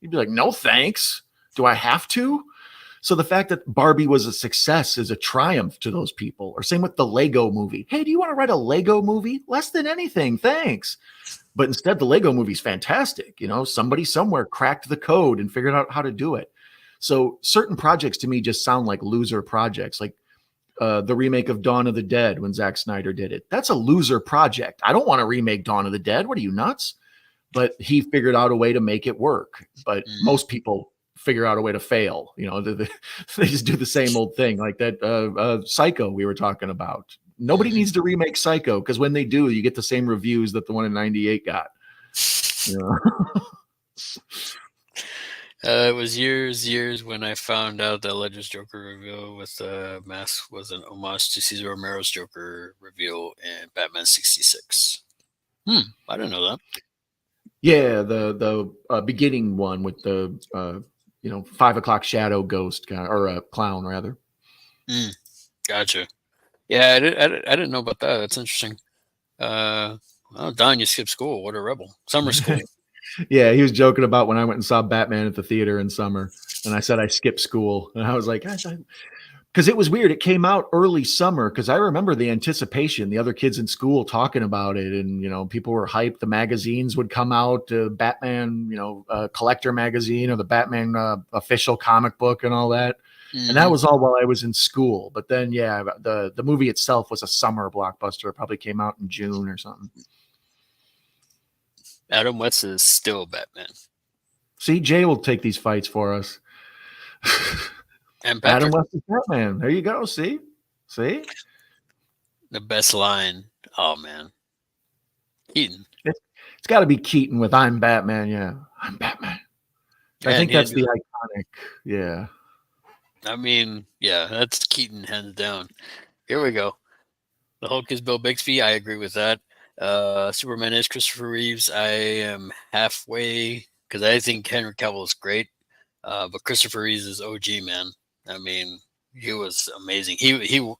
you'd be like, "No, thanks. Do I have to?" So the fact that Barbie was a success is a triumph to those people. Or same with the Lego movie. Hey, do you want to write a Lego movie? Less than anything, thanks. But instead, the Lego movie's fantastic. Somebody somewhere cracked the code and figured out how to do it. So certain projects to me just sound like loser projects, like the remake of Dawn of the Dead when Zack Snyder did it. That's a loser project. I don't want to remake Dawn of the Dead. What are you, nuts? But he figured out a way to make it work. But most people figure out a way to fail. They just do the same old thing, like that Psycho we were talking about. Nobody needs to remake Psycho because when they do, you get the same reviews that the one in '98 got. It was years when I found out that Ledger's Joker reveal with the mask was an homage to Cesar Romero's Joker reveal in Batman '66. I didn't know that. Yeah, the beginning one with the 5 o'clock shadow ghost guy, or clown rather. Gotcha. Yeah, I didn't know about that. That's interesting. Don, you skipped school. What a rebel. Summer school. Yeah, he was joking about when I went and saw Batman at the theater in summer, and I said I skipped school, and I was like, because it was weird. It came out early summer because I remember the anticipation, the other kids in school talking about it, and people were hyped. The magazines would come out, Batman, collector magazine or the Batman official comic book and all that. And that Mm-hmm. was all while I was in school. But then, yeah, the movie itself was a summer blockbuster. It probably came out in June or something. Adam West is still Batman. See, Jay will take these fights for us. And Adam Patrick, West is Batman. There you go. See? the best line. Oh man, Keaton. It's got to be Keaton with "I'm Batman." Yeah, I'm Batman. I And think he had that's the to, iconic. Yeah. I mean, yeah, that's Keaton hands down. Here we go. The Hulk is Bill Bixby. I agree with that. Superman is Christopher Reeves. I am halfway because I think Henry Cavill is great, but Christopher Reeves is OG man. I mean, he was amazing. He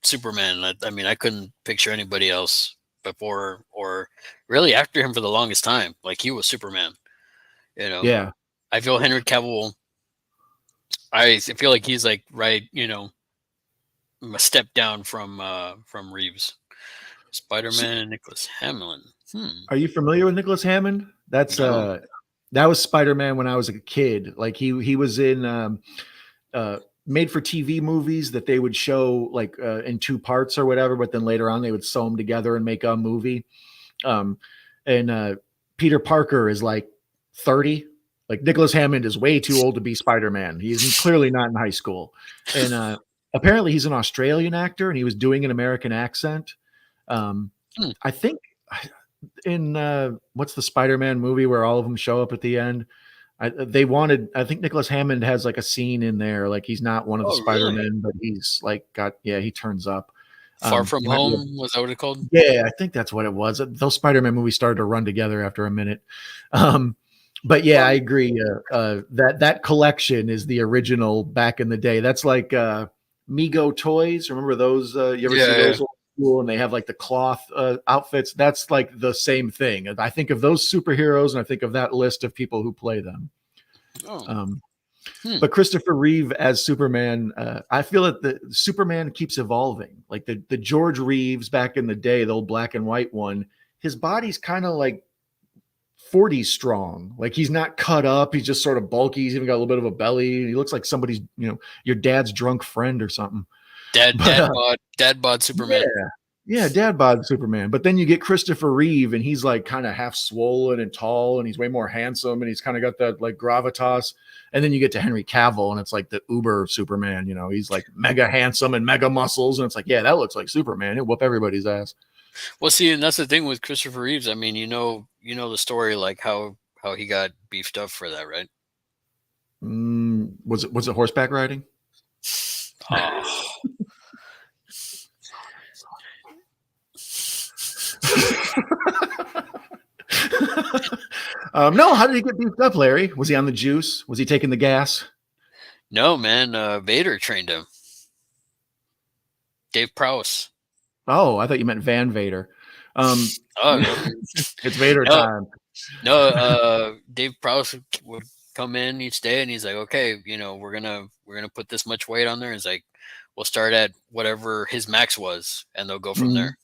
Superman. I mean, I couldn't picture anybody else before or really after him for the longest time. Like he was Superman. You know, Yeah. I feel Henry Cavill. I feel like he's like right. A step down from Reeves. Spider So, Man and Nicholas Hamlin. are you familiar with Nicholas Hammond? No. That was Spider-Man when I was a kid. Like he was in made for TV movies that they would show like in two parts or whatever, but then later on they would sew them together and make a movie. Um, and Peter Parker is like 30. Like Nicholas Hammond is way too old to be Spider-Man. He's clearly not in high school. And apparently he's an Australian actor and he was doing an American accent. Hmm. I think in what's the Spider-Man movie where all of them show up at the end? I think Nicholas Hammond has like a scene in there. Like he's not one of the Oh, really? Spider-Men, but he's like he turns up. Far From You might be Home? Was that what it called? Yeah, I think that's what it was. Those Spider-Man movies started to run together after a minute. But yeah, I agree. That collection is the original back in the day. That's like Mego toys. Remember those? You ever see Yeah, yeah. those old school? And they have like the cloth outfits. That's like the same thing. I think of those superheroes, and I think of that list of people who play them. Oh. Um, Hmm. but Christopher Reeve as Superman, I feel that the Superman keeps evolving. Like the George Reeves back in the day, the old black and white one, his body's kind of like 40s strong. Like he's not cut up. He's just sort of bulky. He's even got a little bit of a belly. He looks like somebody's, your dad's drunk friend or something. Dad, But dad bod Superman. yeah, yeah, dad bod Superman. But then you get Christopher Reeve, and he's like kind of half swollen and tall, and he's way more handsome, and he's kind of got that like gravitas. And then you get to Henry Cavill, and it's like the uber Superman. He's like mega handsome and mega muscles, and it's like, yeah, that looks like Superman. He'll whoop everybody's ass. Well, see, and that's the thing with Christopher Reeves. I mean, the story, like how he got beefed up for that, right? Was it horseback riding? Oh. No, how did he get beefed up, Larry? Was he on the juice? Was he taking the gas? No, man. Vader trained him. Dave Prowse. Oh, I thought you meant Van Vader. Oh, It's Vader no, time. no. Dave Prowse would come in each day, and he's like, "Okay, we're gonna put this much weight on there." He's like, "We'll start at whatever his max was, and they'll go from Mhm. there."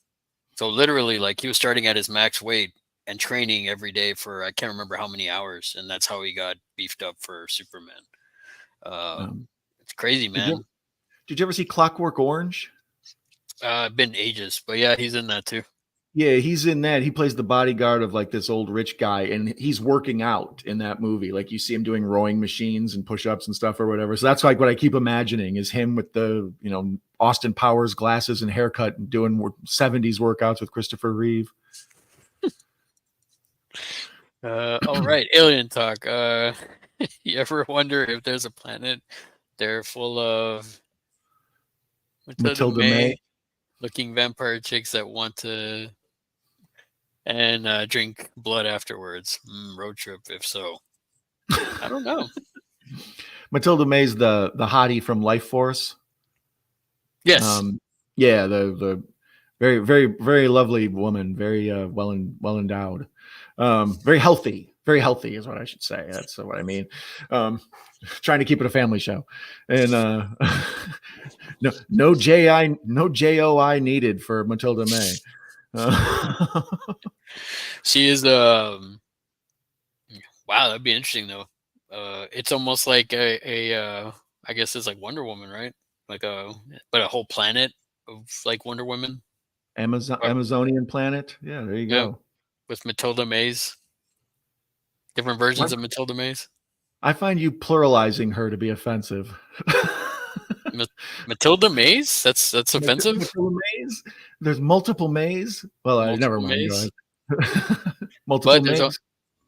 So literally, like he was starting at his max weight and training every day for I can't remember how many hours, and that's how he got beefed up for Superman. Uh, Um, it's crazy, did you man. did you ever see Clockwork Orange? Been ages, but yeah, he's in that too. Yeah, he's in that. He plays the bodyguard of like this old rich guy, and he's working out in that movie. Like you see him doing rowing machines and push-ups and stuff or whatever. So that's like what I keep imagining is him with the Austin Powers glasses and haircut and doing 70s workouts with Christopher Reeve. All right, alien talk. You ever wonder if there's a planet they're full of Matilda Matilda May. May looking vampire chicks that want to and drink blood afterwards? Road trip, if so. I don't know. Matilda May's the hottie from Life Force. Yes. Yeah, the very very very lovely woman, very well endowed, very healthy. Very healthy is what I should say. That's what I mean. Um, trying to keep it a family show, and no JOI needed for Matilda May. She is wow, that'd be interesting though. It's almost like I guess it's like Wonder Woman, right? Like but a whole planet of like Wonder Woman. Amazonian planet. Yeah, there you go. With Matilda Mays. Different versions of Matilda Mays. I find you pluralizing her to be offensive. Matilda Mays? That's offensive? Matilda Mays? There's multiple Mays? Well, never mind. Mays? Multiple Mays?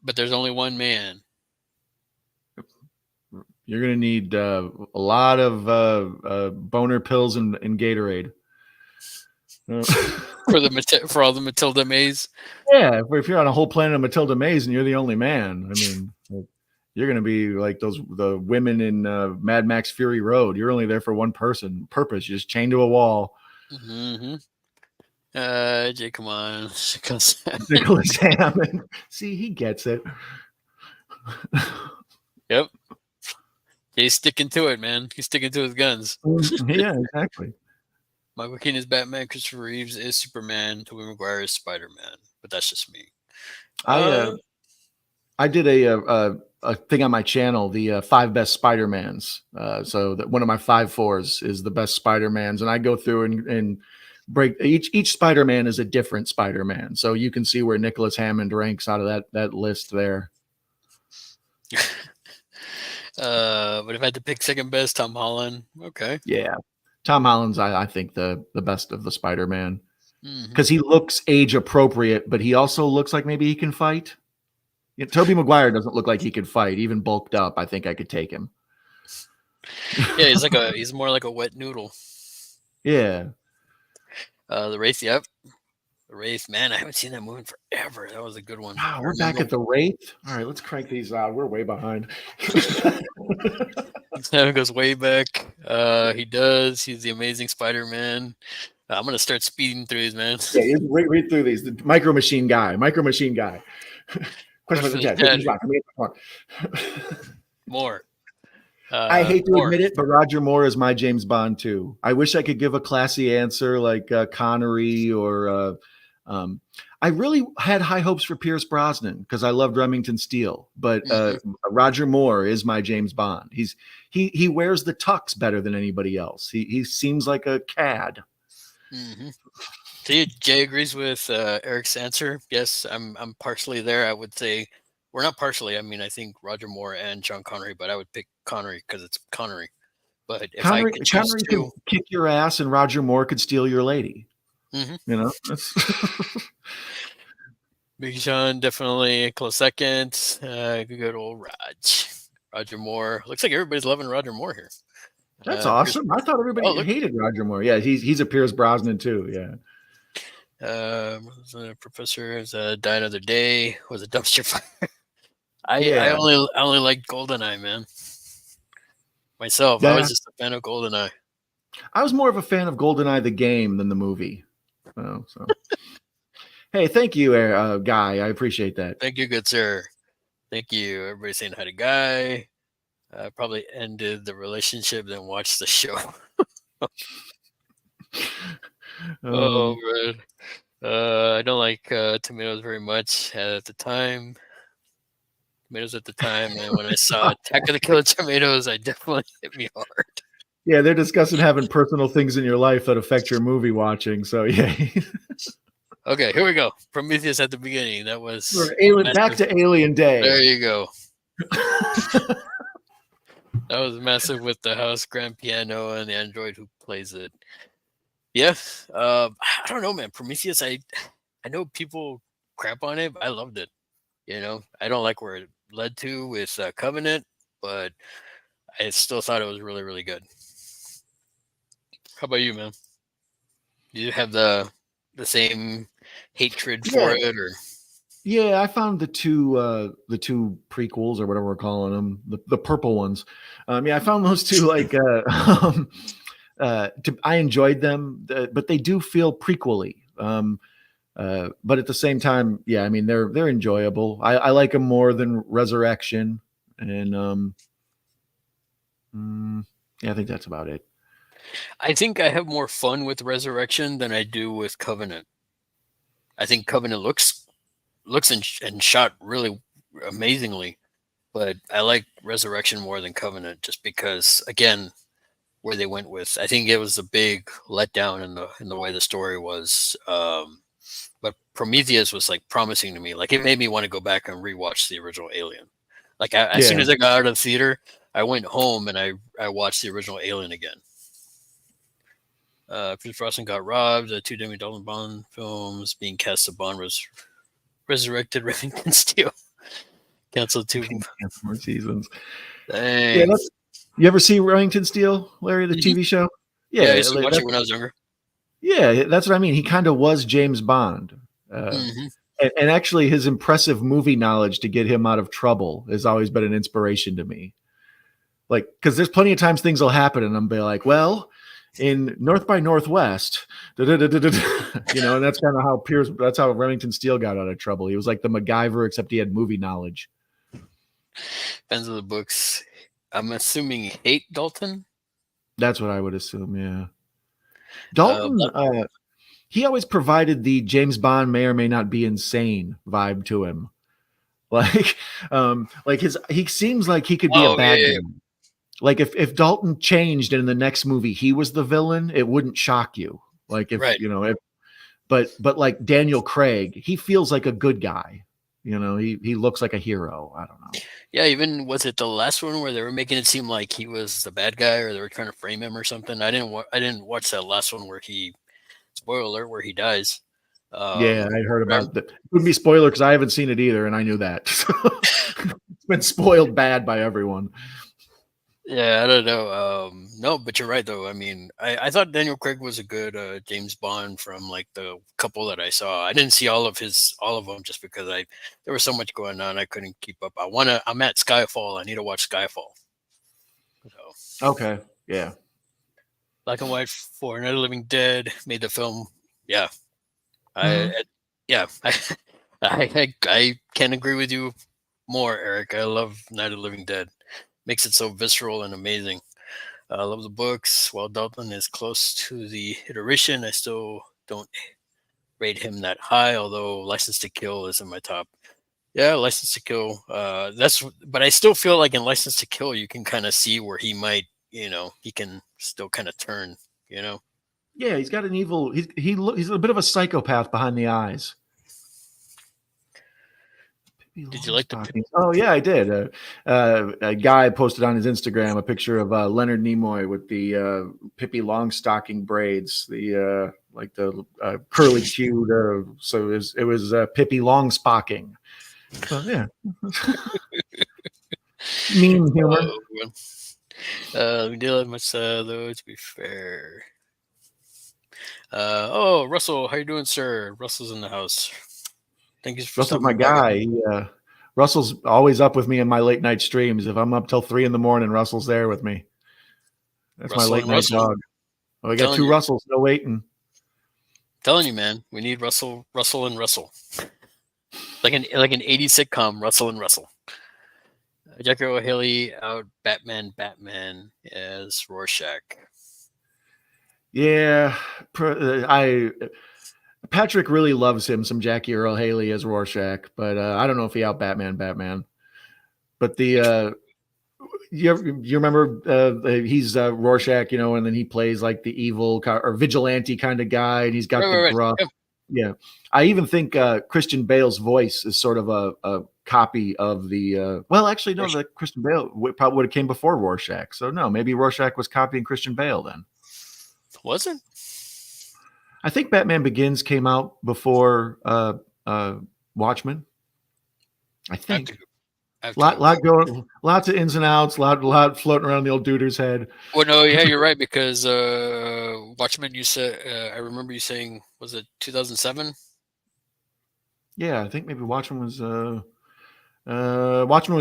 But there's only one man. You're going to need a lot of boner pills and Gatorade. For all the Matilda Mays? Yeah, if you're on a whole planet of Matilda Mays and you're the only man, I mean, you're going to be like the women in Mad Max Fury Road. You're only there for one purpose. You're just chained to a wall. Mm-hmm. Jay, come on. Nicholas Hammond. See, he gets it. Yep. He's sticking to it, man. He's sticking to his guns. Yeah, exactly. Michael Keaton is Batman. Christopher Reeves is Superman. Tobey Maguire is Spider-Man. But that's just me. I did a thing on my channel, the 5 best Spider-Mans. So that one of my 5 fours is the best Spider-Mans, and I go through and break each Spider-Man is a different Spider-Man. So you can see where Nicholas Hammond ranks out of that list there. But if I had to pick second best, Tom Holland. Okay. Yeah. Tom Holland's, I think, the best of the Spider-Man. Because he looks age appropriate, but he also looks like maybe he can fight. Tobey Maguire doesn't look like he could fight, even bulked up. I think I could take him. Yeah, he's more like a wet noodle. Yeah. The Wraith, yep. The Wraith, man, I haven't seen that movie in forever. That was a good one. Wow, we're back at the Wraith. All right, let's crank these out. We're way behind. That goes way back. He does. He's the Amazing Spider-Man. I'm gonna start speeding through these, man. Yeah, read through these. The Micro Machine Guy. More. I hate to admit it, but Roger Moore is my James Bond too. I wish I could give a classy answer like Connery or. I really had high hopes for Pierce Brosnan because I loved Remington Steele, but Roger Moore is my James Bond. He wears the tux better than anybody else. He seems like a cad. See, Jay agrees with Eric's answer. Yes, I'm partially there. I would say, we're not partially. I mean, I think Roger Moore and Sean Connery, but I would pick Connery because it's Connery. But if Connery could kick your ass and Roger Moore could steal your lady. You know, Big Sean definitely a close second. Good old Roger Moore. Looks like everybody's loving Roger Moore here. That's awesome. I thought everybody hated Roger Moore. Yeah, he's a Pierce Brosnan too. Yeah. Professor Die Another Day was a dumpster fire. I only liked GoldenEye, man. Myself, I was just a fan of GoldenEye. I was more of a fan of GoldenEye the game than the movie. So. Hey, thank you, Guy. I appreciate that. Thank you, good sir. Thank you. Everybody saying hi to Guy. Probably ended the relationship, then watched the show. Oh, man. I don't like tomatoes very much at the time. And when I saw Attack of the Killer Tomatoes, I definitely hit me hard. Yeah, they're discussing having personal things in your life that affect your movie watching. So, yeah. Okay, here we go. Prometheus at the beginning. That was back to Alien Day. There you go. That was massive with the house grand piano and the android who plays it. Yeah, I don't know, man. Prometheus, I know people crap on it, but I loved it. You know, I don't like where it led to with Covenant, but I still thought it was really, really good. How about you, man? Do you have the same hatred for it, or? Yeah, I found the two prequels or whatever we're calling them, the purple ones. I found those two like I enjoyed them, but they do feel prequely. But at the same time, yeah, I mean they're enjoyable. I like them more than Resurrection, and yeah, I think that's about it. I think I have more fun with Resurrection than I do with Covenant. I think Covenant looks and shot really amazingly, but I like Resurrection more than Covenant just because again where they went with. I think it was a big letdown in the way the story was. But Prometheus was like promising to me. Like it made me want to go back and rewatch the original Alien. Like as soon Yeah, as I got out of the theater, I went home and I watched the original Alien again. Pierce Brosnan got robbed. The two Demi Bond films being cast as Bond was resurrected. Remington Steele canceled two. more seasons. Yeah, Dang. you ever see Remington Steele, Larry, the Mm-hmm. TV show? Yeah, I Yeah, used to watch it when I was younger. yeah, that's what I mean. He kind of was James Bond. Mm-hmm. And actually, his impressive movie knowledge to get him out of trouble has always been an inspiration to me. Like, because there's plenty of times things will happen, and I'm be like, well, in North by Northwest, and that's kind of how that's how Remington Steele got out of trouble. He was like the MacGyver, except he had movie knowledge. Fans of the books. I'm assuming you hate Dalton. That's what I would assume. Yeah, Uh, Dalton. He always provided the James Bond may or may not be insane vibe to him. Like he seems like he could be a oh bad yeah, guy. Like if Dalton changed and in the next movie he was the villain, it wouldn't shock you. Like if right. but like Daniel Craig, he feels like a good guy. He looks like a hero. I don't know. Yeah, even was it the last one where they were making it seem like he was the bad guy, or they were trying to frame him or something? I didn't watch that last one where he, spoiler alert, where he dies. Yeah, I heard But about that. It wouldn't be spoiler because I haven't seen it either, and I knew that. It's been spoiled bad by everyone. yeah, I don't know. No, but you're right though. I mean, I thought Daniel Craig was a good James Bond from like the couple that I saw. I didn't see all of them just because there was so much going on I couldn't keep up. I'm at Skyfall. I need to watch Skyfall. So Okay. Yeah. Black and White for Night of the Living Dead made the film. Yeah, Mhm. yeah, I can't agree with you more, Eric. I love Night of the Living Dead. Makes it so visceral and amazing. I love the books. While Dalton is close to the iteration, I still don't rate him that high. Although License to Kill is in my top. Yeah, License to Kill. But I still feel like in License to Kill, you can kind of see where he might, he can still kind of turn. You know. Yeah, he's got an evil. He's a bit of a psychopath behind the eyes. Did you like the? Oh yeah, I did. A guy posted on his Instagram a picture of Leonard Nimoy with the Pippi Longstocking braids, the like the curly cued. So it was Pippi Longstocking. So yeah, mean humor. We did have much though. To be fair. Russell, how you doing, sir? Russell's in the house. Thank you for Russell's my stopping by. guy. Russell's always up with me in my late night streams. If I'm up till 3 a.m, Russell's there with me. That's my Russell late and night Russell. dog. Oh, we got Telling two you, Russells still waiting. telling you, man. We need Russell and Russell. Like an '80s sitcom, Russell and Russell. Jackie O'Haley out Batman as Rorschach. Yeah, Patrick really loves him some Jackie Earl Haley as Rorschach, but I don't know if he out Batman. But the you remember he's Rorschach, and then he plays like the evil or vigilante kind of guy, and he's got the Right. gruff. Yeah, I even think Christian Bale's voice is sort of a copy of the. Well, actually, no, the Christian Bale probably would have came before Rorschach. So no, maybe Rorschach was copying Christian Bale then. Was it? I think Batman Begins came out before Watchmen. I think. Lot going, lots of ins and outs, lot floating around the old duder's head. Well, no, yeah, you're right because Watchmen. You said I remember you saying was it 2007? Yeah, I think maybe Watchmen was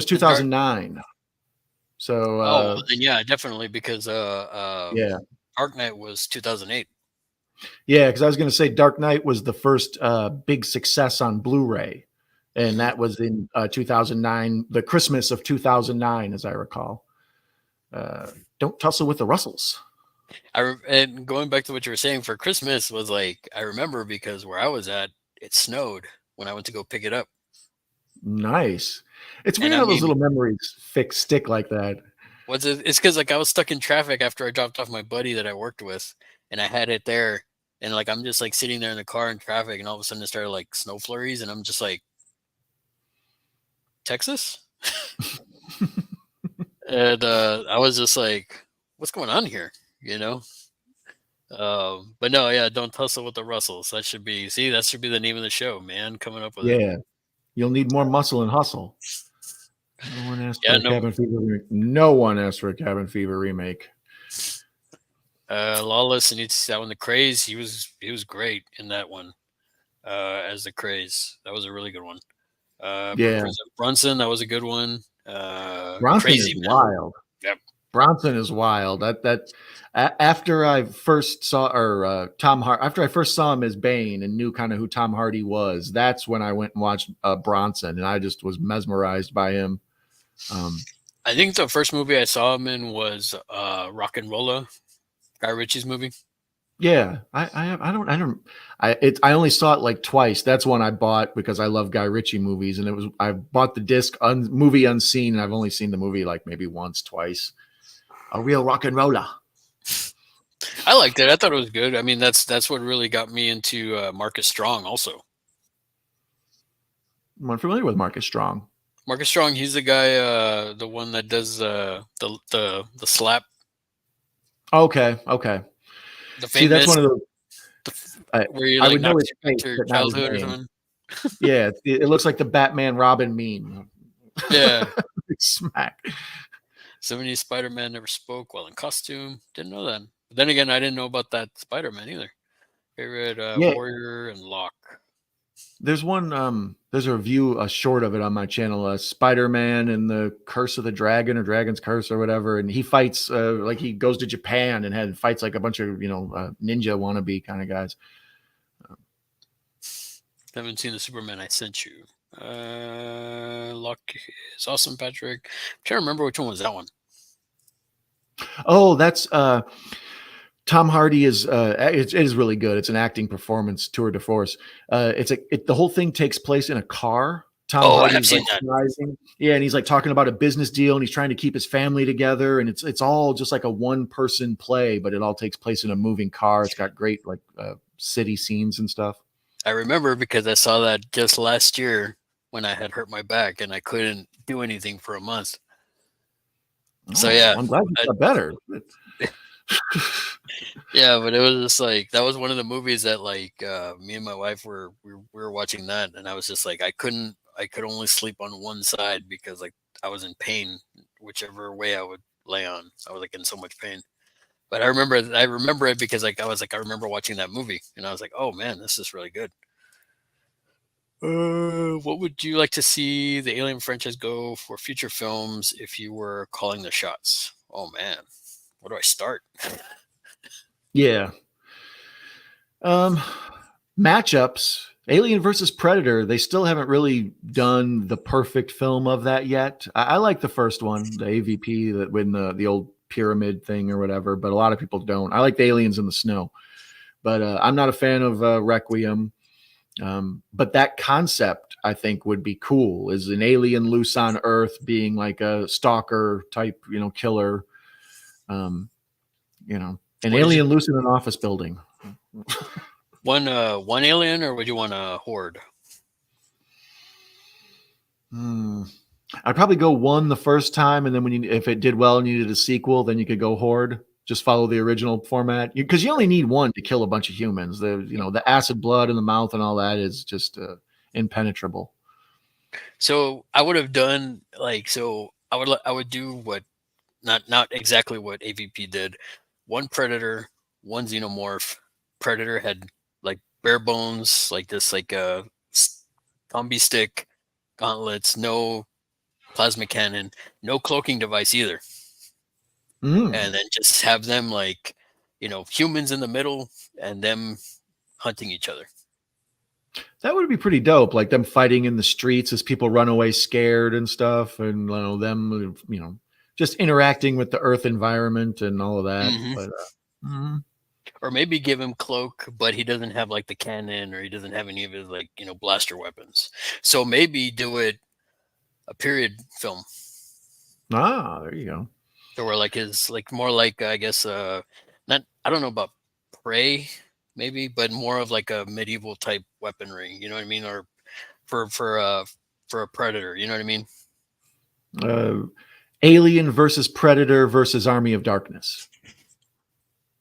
2009. So then yeah, definitely because yeah, Dark Knight was 2008. Yeah, because I was going to say Dark Knight was the first big success on Blu-ray, and Hmm. that was in 2009, the Christmas of 2009, as I recall. Don't tussle with the Russells. And going back to what you were saying for Christmas was like I remember because where I was at, it snowed when I went to go pick it up, Nice. It's and weird I how those mean, little memories stick like that. what's it? It's because like I was stuck in traffic after I dropped off my buddy that I worked with, and I had it there, and like I'm just like sitting there in the car in traffic, and all of a sudden it started like snow flurries, and I'm just like Texas, and I was just like, what's going on here, you know? But no, yeah, don't tussle with the Russells. That should be the name of the show, man. Coming up with it. Yeah, you'll need more muscle and hustle. No one asked for Yeah, a no, Cabin Fever remake. No one asked for a Cabin Fever remake. Lawless and it's that one. The Craze, he was great in that one. As the Craze, that was a really good one. Yeah, Brunson, that was a good one. Bronson is Crazy man. wild. Yep. Bronson is wild. After I first saw or after I first saw him as Bane and knew kind of who Tom Hardy was, that's when I went and watched Bronson, and I just was mesmerized by him. I think the first movie I saw him in was Rock and Rolla, Guy Ritchie's movie. Yeah, I only saw it like twice. That's one I bought because I love Guy Ritchie movies, and I bought the disc movie unseen, and I've only seen the movie like maybe once, twice. A real rock and roller. I liked it. I thought it was good. I mean, that's what really got me into Marcus Strong. Also, I'm unfamiliar with Marcus Strong. Marcus Strong, he's the guy, the one that does the slap, Okay, okay. the See, that's famous, one of those. where he I like would know knocks his you back face, to your but not his childhood or name. something. Yeah, it looks like the Batman Robin meme. Yeah. Smack. 70s Spider-Man never spoke while in costume. Didn't know that. But then again, I didn't know about that Spider-Man either. Favorite Yeah, Warrior and Locke. there's a review, a short of it on my channel, Spider-Man and the Curse of the Dragon or Dragon's Curse or whatever, and he fights like he goes to Japan and fights like a bunch of ninja wannabe kind of guys. Haven't seen the Superman I sent you. Locke is awesome, Patrick. I'm trying to remember which one was that one. Oh, that's Tom Hardy is it is really good. It's an acting performance tour de force. The whole thing takes place in a car. Tom Oh, I have Hardy's seen like that. driving, yeah, and he's like talking about a business deal, and he's trying to keep his family together, and it's all just like a one person play, but it all takes place in a moving car. It's got great like city scenes and stuff. I remember because I saw that just last year when I had hurt my back and I couldn't do anything for a month. So Oh, yeah, I'm glad you I, got better. yeah, but it was just like that was one of the movies that like me and my wife we were watching that, and I was just like I could only sleep on one side because like I was in pain whichever way I would lay on. I was like in so much pain. But I remember it because like I was like I remember watching that movie and I was like, oh man, this is really good. What would you like to see the Alien franchise go for future films if you were calling the shots? Oh man, where do I start? Yeah. Um, Matchups. Alien versus Predator. They still haven't really done the perfect film of that yet. I like the first one, the AVP, that when the old pyramid thing or whatever, but a lot of people don't. I like the aliens in the snow, but I'm not a fan of Requiem. But that concept, I think, would be cool. Is an alien loose on Earth being like a stalker type, killer. Um, an What did you alien loose in an office building. one alien or would you want a horde? Hmm. I'd probably go one the first time, and then if it did well and you needed a sequel, then you could go horde. Just follow the original format because you only need one to kill a bunch of humans. The acid blood in the mouth and all that is just impenetrable. So I would have done like so I would do what not exactly what AVP did. One predator, one xenomorph. Predator had like bare bones, like this like zombie stick, gauntlets, no plasma cannon, no cloaking device either. Mm. And then just have them like humans in the middle and them hunting each other. That would be pretty dope. Like them fighting in the streets as people run away scared and stuff, and them, just interacting with the Earth environment and all of that. Hmm. But Or maybe give him cloak, but he doesn't have like the cannon, or he doesn't have any of his like blaster weapons. So maybe do it a period film. there you go. So where like his like more like I guess not I don't know about prey maybe, but more of like a medieval type weaponry. You know what I mean? Or for a predator. You know what I mean? Alien versus Predator versus Army of Darkness.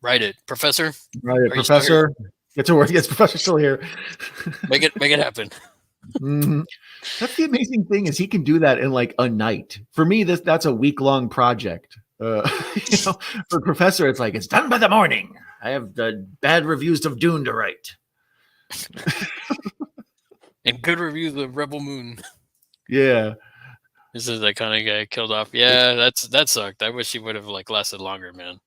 Write it, Professor. Right, Professor. Get to work. Yes, Professor's still here. Make it happen. Mm-hmm. That's the amazing thing is he can do that in like a night. For me, that's a week-long project. For Professor, it's like it's done by the morning. I have the bad reviews of Dune to write. And good reviews of Rebel Moon. Yeah. This is that kind of guy killed off. Yeah, that sucked. I wish he would have like lasted longer, man.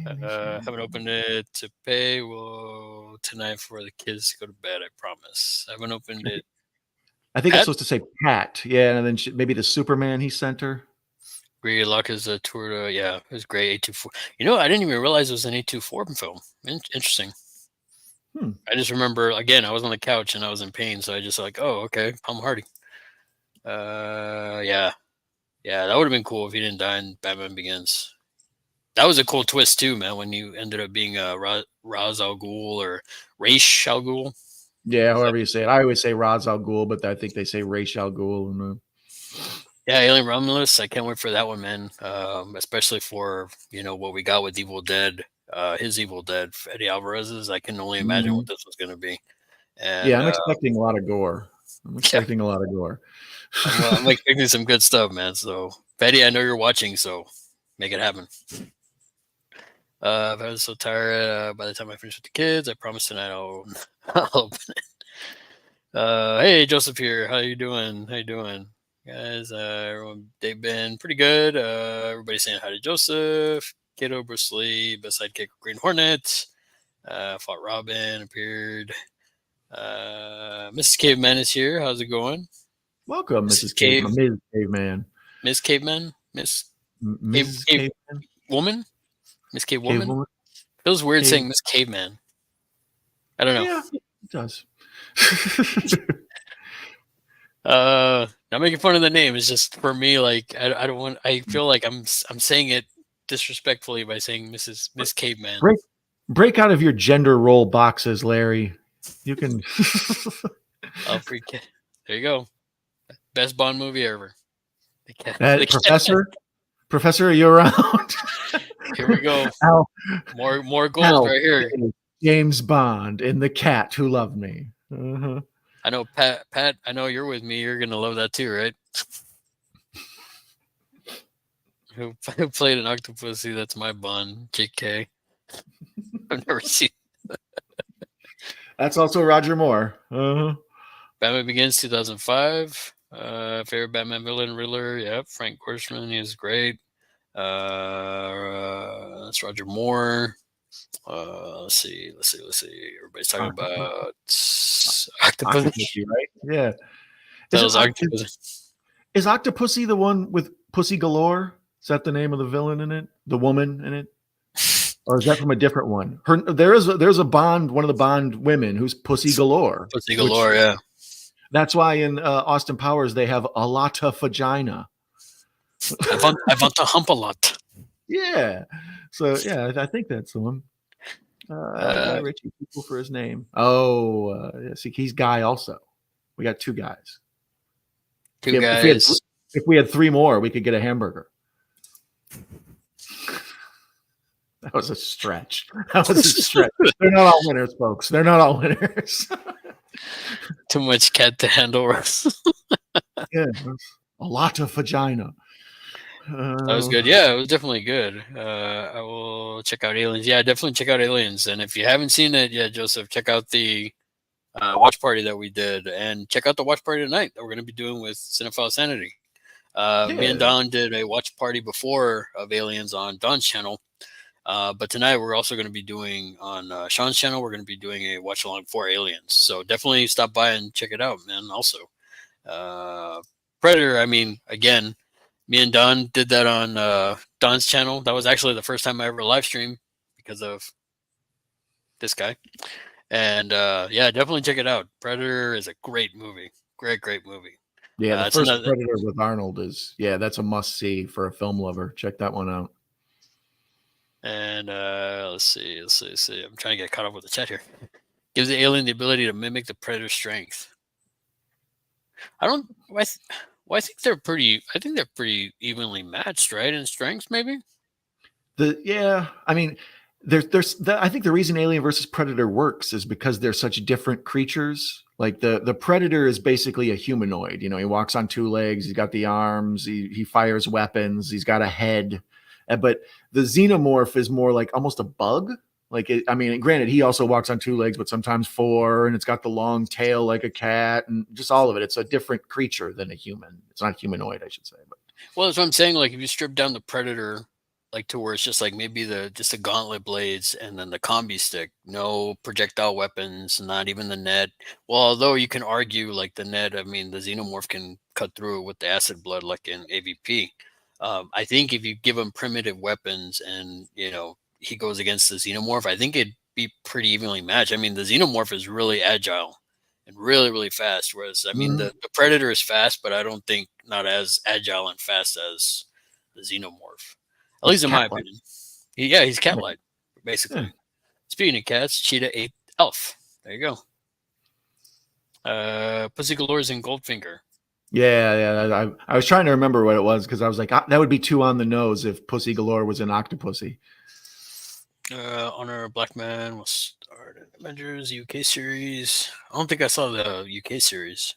Haven't opened it to pay. Well, tonight before the kids go to bed, I promise. I haven't opened it. I think it's supposed to say Pat. Yeah, and then maybe the Superman he sent her. Great luck is a tour to, yeah, it was great. 824. I didn't even realize it was an 824 film. Interesting. I just remember, again, I was on the couch and I was in pain, so I just like, oh, okay, Tom Hardy. Yeah, that would have been cool if he didn't die in Batman Begins. That was a cool twist too, man. When you ended up being Ra's al Ghul or Ra's al Ghul. Yeah, however you say it. I always say Ra's al Ghul, but I think they say Ra's al Ghul. Yeah, Alien Romulus. I can't wait for that one, man. Especially for what we got with Evil Dead. His Evil Dead, Eddie Alvarez's. I can only imagine what this was going to be. And, yeah, I'm expecting a lot of gore. I'm expecting I'm expecting some good stuff, man. So, Betty, I know you're watching, so make it happen. I was so tired. By the time I finish with the kids, I promise tonight I'll open it. Hey, Joseph here. How you doing? Guys? Everyone, they've been pretty good. Everybody's saying hi to Joseph. Kiddo, Bruce Lee, best sidekick, Green Hornet. Fought Robin, appeared. Mrs. Caveman is here. How's it going? Welcome, Mrs. Caveman. Ms. Caveman. Miss Caveman? Miss Caveman? Woman? Miss Cave Woman? Feels weird saying Miss Caveman. I don't know. Yeah, it does. Not making fun of the name. It's just for me, like I don't want. I feel like I'm saying it disrespectfully by saying Miss Caveman. Break out of your gender role boxes, Larry. You can. Oh, freak it. There you go. Best Bond movie ever. Professor, are you around? Here we go. More gold right here. James Bond in The Cat Who Loved Me. Uh-huh. I know, Pat. I know you're with me. You're gonna love that too, right? Who played an Octopussy? That's my Bond. JK. I've never seen. That's also Roger Moore. Uh-huh. Batman Begins 2005. Favorite Batman villain, Riddler. Yep, Frank Gorsman. He was great. That's Roger Moore. Let's see. Everybody's talking about Octopussy, right? Yeah. Is Octopussy the one with Pussy Galore? Is that the name of the villain in it? The woman in it? Or is that from a different one? There's a Bond, one of the Bond women who's Pussy Galore. Pussy Galore, yeah. That's why in Austin Powers they have a lot of vagina. I want to hump a lot. Yeah. So yeah, I think that's the one. Richie people for his name. Oh, see, he's Guy also. We got two guys. Guys. If we had three more, we could get a hamburger. That was a stretch. They're not all winners, folks. They're not all winners. Too much cat to handle. Yeah, a lot of vagina. That was good. Yeah, it was definitely good. I will check out Aliens. Yeah, definitely check out Aliens. And if you haven't seen it yet, Joseph, check out the watch party that we did, and check out the watch party tonight that we're going to be doing with Cinephile Sanity. Me and Don did a watch party before of Aliens on Don's channel. But tonight we're also going to be doing on Sean's channel. We're going to be doing a watch along for Aliens. So definitely stop by and check it out, man. Also, Predator. I mean, again, me and Don did that on Don's channel. That was actually the first time I ever live streamed because of this guy. And yeah, definitely check it out. Predator is a great movie. Great movie. Yeah, the It's first another. Predator with Arnold is, yeah, that's a must see for a film lover. Check that one out. And let's see. I'm trying to get caught up with the chat here. Gives the alien the ability to mimic the predator's strength. I don't. Well, I think they're pretty. I think they're pretty evenly matched, right? In strengths, maybe. I mean, I think the reason Alien versus Predator works is because they're such different creatures. Like the Predator is basically a humanoid. You know, he walks on two legs. He's got the arms. He fires weapons. He's got a head. But the Xenomorph is more like almost a bug. I mean, granted, he also walks on two legs, but sometimes four, and it's got the long tail like a cat, and just all of it. It's a different creature than a human. It's not humanoid, I should say. But Well, that's what I'm saying. Like, if you strip down the predator, like to where it's just like maybe just the gauntlet blades and then the combi stick, no projectile weapons, not even the net. Well, although you can argue like the net, I mean, the xenomorph can cut through it with the acid blood, like in AVP. I think if you give him primitive weapons and he goes against the xenomorph, I think it'd be pretty evenly matched. I mean, the xenomorph is really agile and really fast, whereas I mean the predator is fast, but I don't think not as agile and fast as the xenomorph. At he's least in my cat-like. opinion. Yeah, he's cat-like, basically. Yeah. Speaking of cats, Cheetah ate Elf. There you go. Pussy Galore is in Goldfinger. Yeah. I was trying to remember what it was because I was like, that would be too on the nose if Pussy Galore was an Octopussy. Honor Black Man will start in Avengers UK series. I don't think I saw the UK series.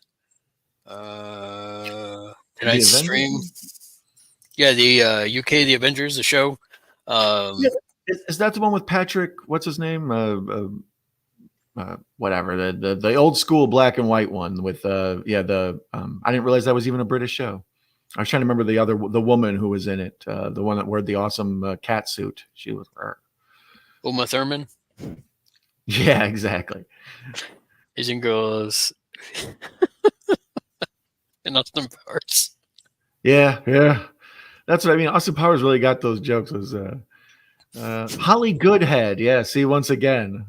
Tonight's stream. Yeah, the UK, the Avengers, the show. Yeah, is that the one with Patrick? What's his name? Whatever, the old school black and white one with I didn't realize that was even a British show. I was trying to remember the woman who was in it, the one that wore the awesome cat suit. She was her. Uma Thurman. Yeah, exactly. Asian girls and Austin Powers. Yeah. That's what I mean. Austin Powers really got those jokes. Was Holly Goodhead? Yeah. See, once again.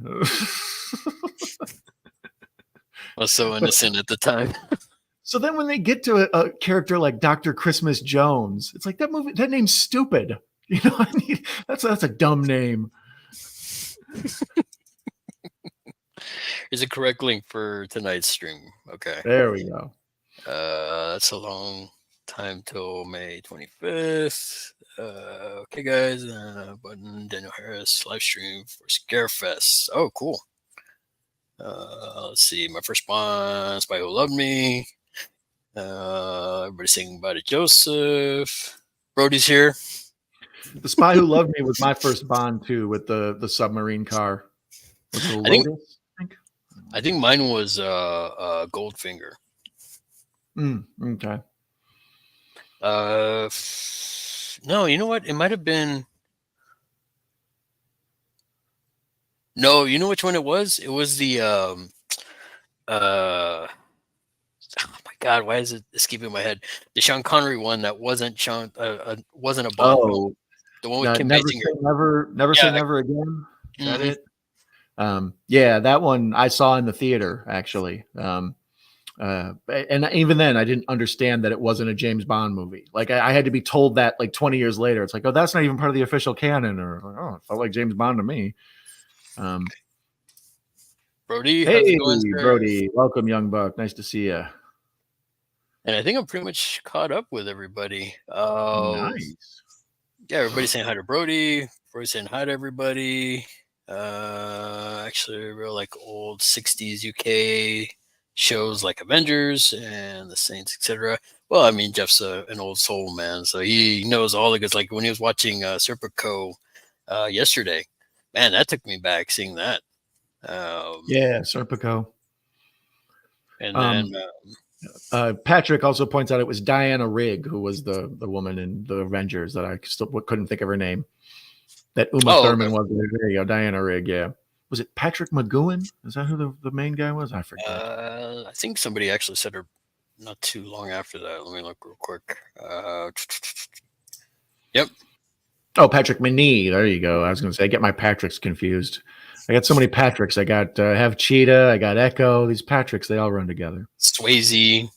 Was so innocent at the time. So then when they get to a character like Dr. Christmas Jones, it's like that name's stupid. You know, that's a dumb name. Here's a correct link for tonight's stream. Okay. There we go. That's a long time till May 25th. Okay, guys. Button Daniel Harris live stream for Scarefest. Oh, cool. Let's see. My first response by Who Loved Me. Everybody singing Body Joseph. Brody's here. The Spy Who Loved Me was my first Bond too, with the submarine car. Was it Lotus? I think mine was Goldfinger. Okay. No, you know what? It might have been. No, you know which one it was? It was the oh my God, why is it escaping my head? The Sean Connery one that wasn't wasn't a Bond film. The one with Kim Basinger. Never say never again. Is that it? Yeah, that one I saw in the theater actually. And even then I didn't understand that it wasn't a James Bond movie. Like I had to be told that like 20 years later. It's like, oh, that's not even part of the official canon, or oh, it felt like James Bond to me. Brody, hey, how's it going, Brody, welcome, young buck. Nice to see you. And I think I'm pretty much caught up with everybody. Nice. Yeah, everybody's saying hi to Brody. Brody's saying hi to everybody. Actually, real like old 60s UK shows like Avengers and the Saints, etc. Well, I mean, Jeff's an old soul, man, so he knows all the good. Like when he was watching Serpico yesterday, man, that took me back seeing that. Yeah, Serpico. And then Patrick also points out it was Diana Rigg who was the woman in the Avengers that I still couldn't think of her name. that Uma Oh, Thurman okay. was. There you go, Diana Rigg. Yeah, was it Patrick McGowan? Is that who the main guy was? I forget. I think somebody actually said her not too long after that. Let me look real quick. Yep. Oh, Patrick Manee. There you go. I was going to say, I get my Patricks confused. I got so many Patricks. I got have Cheetah. I got Echo. These Patricks, they all run together. Swayze.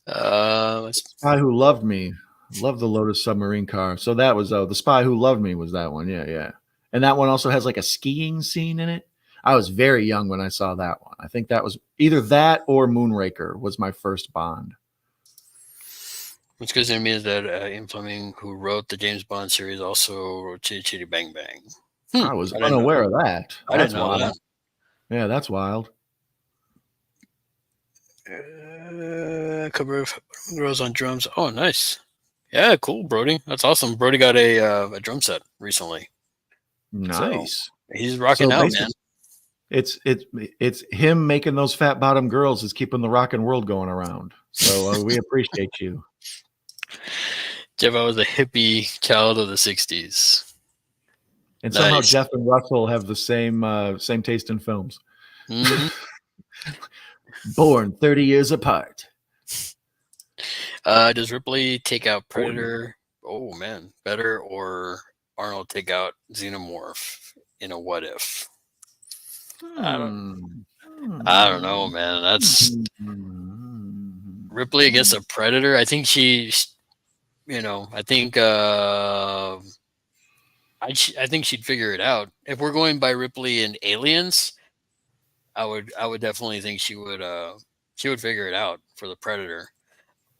Spy Who Loved Me. Love the Lotus submarine car. So that was The Spy Who Loved Me was that one. Yeah, yeah. And that one also has like a skiing scene in it. I was very young when I saw that one. I think that was either that or Moonraker was my first Bond. What's good to me is that Ian Fleming, who wrote the James Bond series, also wrote Chitty Chitty Bang Bang. I was unaware of that. I didn't That's know wild. that. Yeah, that's wild. Cover of Girls on Drums. Oh, nice. Yeah, cool, Brody. That's awesome. Brody got a drum set recently. Nice. So he's rocking out, man. It's him making those fat bottom girls is keeping the rockin' world going around. So we appreciate you. Jeff, I was a hippie child of the 60s. And somehow Jeff and Russell have the same taste in films. Mm-hmm. Born 30 years apart. Does Ripley take out Predator? Oh, man. Better, or Arnold take out Xenomorph in a what if? I don't know, man. That's Ripley against a Predator. I think I think she'd figure it out. If we're going by Ripley and Aliens, I would definitely think she would figure it out for the Predator.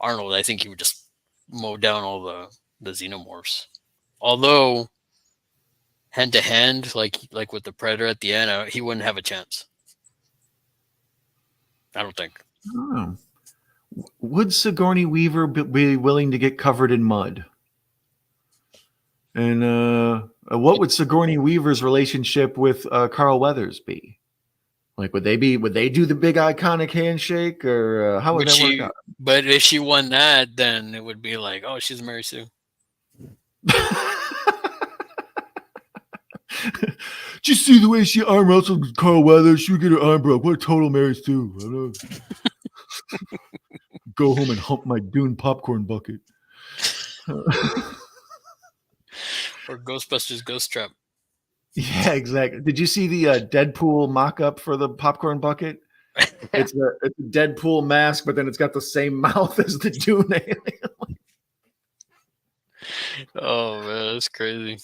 Arnold, I think he would just mow down all the Xenomorphs. Although hand to hand, like with the Predator at the end, he wouldn't have a chance. I don't think. Oh. Would Sigourney Weaver be willing to get covered in mud? And what would Sigourney Weaver's relationship with Carl Weathers be? Like, would they do the big iconic handshake, or how would that work out? But if she won that, then it would be like, oh, she's Mary Sue. Did you see the way she arm wrestled Carl Weathers? She would get her arm broke. What a total Mary Sue. Go home and hump my Dune popcorn bucket. Or Ghostbusters Ghost Trap. Yeah, exactly. Did you see the Deadpool mock-up for the popcorn bucket? It's a Deadpool mask, but then it's got the same mouth as the Dune alien. Oh, man, that's crazy.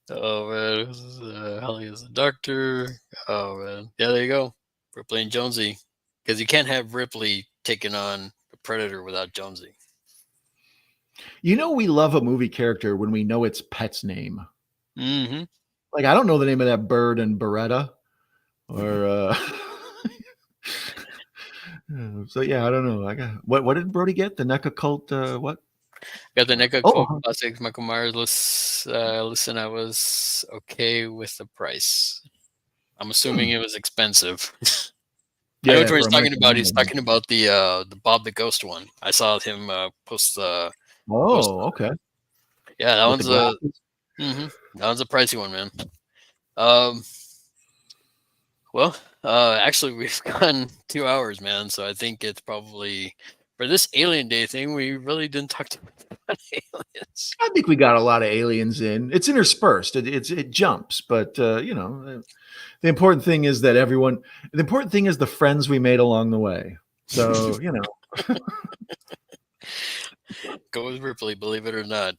Oh, man. This is Holly is the Doctor. Oh, man. Yeah, there you go. Ripley and Jonesy. Because you can't have Ripley taking on the Predator without Jonesy. You know, we love a movie character when we know its pet's name. Mm-hmm. Like, I don't know the name of that bird in Beretta. Or so yeah, I don't know. I got what did Brody get? The NECA cult what? Got the NECA cult classics. Michael Myers. Listen, I was okay with the price. I'm assuming it was expensive. Yeah, I know what he's talking about. He's talking about the Bob the Ghost one. I saw him post the. Okay. Yeah, that one's a. That one's a pricey one, man. Well, actually, we've gone 2 hours, man. So I think it's probably for this Alien Day thing. We really didn't talk about aliens. I think we got a lot of aliens in. It's interspersed. It jumps, but you know, the important thing is that everyone. The important thing is the friends we made along the way. So you know. Go with Ripley, believe it or not.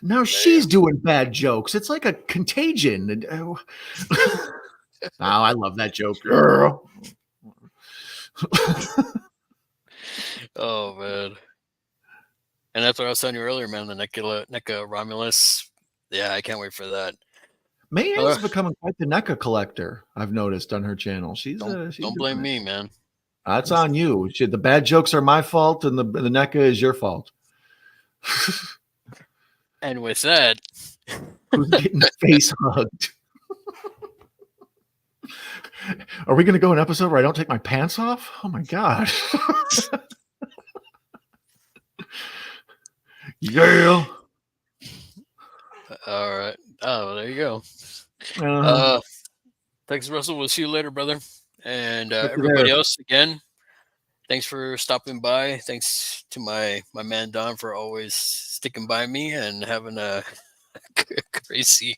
Now she's doing bad jokes. It's like a contagion. Oh, I love that joke. Oh, man. And that's what I was telling you earlier, man. The NECA Romulus. Yeah, I can't wait for that. May is becoming quite the NECA collector. I've noticed on her channel. Don't blame me, man. That's on you. The bad jokes are my fault, and the NECA is your fault. And with that, who's getting face hugged? Are we going to go an episode where I don't take my pants off? Oh my god! Yeah. All right. Oh, there you go. Uh, Thanks, Russell. We'll see you later, brother. And Catch you everybody there. else, again, thanks for stopping by. Thanks to my man Don for always sticking by me and having a crazy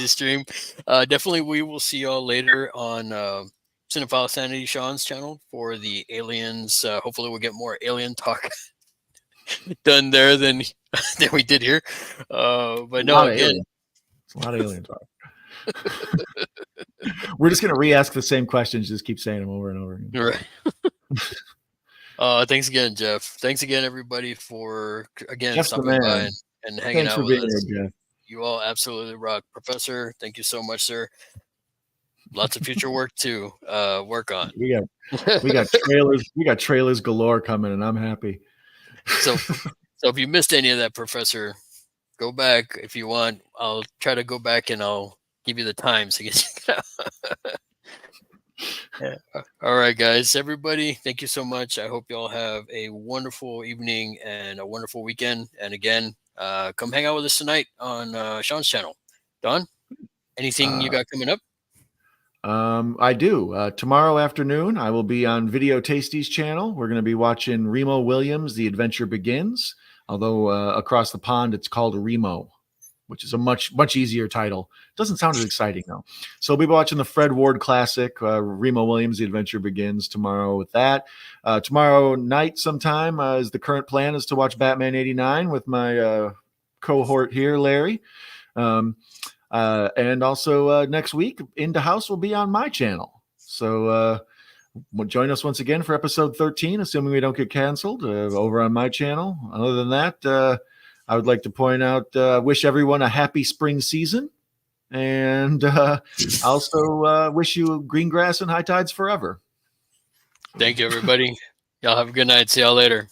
stream. Definitely, we will see y'all later on Cinephile Sanity Sean's channel for the aliens. Hopefully, we'll get more alien talk done there than we did here. But no, again, it's a lot of alien talk. We're just gonna re-ask the same questions, just keep saying them over and over again. Right. Thanks again, Jeff. Thanks again, everybody, for Jeff's stopping by and hanging Thanks out for with being us. here, Jeff. You all absolutely rock. Professor, thank you so much, sir. Lots of future work to work on. We got trailers. We got trailers galore coming, and I'm happy. So if you missed any of that, Professor, go back if you want. I'll try to go back and I'll give you the times to get you out. Yeah. All right, guys. Everybody, thank you so much. I hope you all have a wonderful evening and a wonderful weekend. And again, come hang out with us tonight on Sean's channel. Don, anything you got coming up? I do. Tomorrow afternoon, I will be on Video Tasties channel. We're going to be watching Remo Williams' The Adventure Begins. Although across the pond, it's called Remo, which is a much easier title. Doesn't sound as exciting though. So we'll be watching the Fred Ward classic, Remo Williams' The Adventure Begins tomorrow with that. Tomorrow night sometime is the current plan is to watch Batman 89 with my cohort here, Larry. And also next week, Into House will be on my channel. So join us once again for episode 13, assuming we don't get canceled, over on my channel. Other than that, I would like to point out, wish everyone a happy spring season. And also wish you green grass and high tides forever. Thank you, everybody. Y'all have a good night. See y'all later.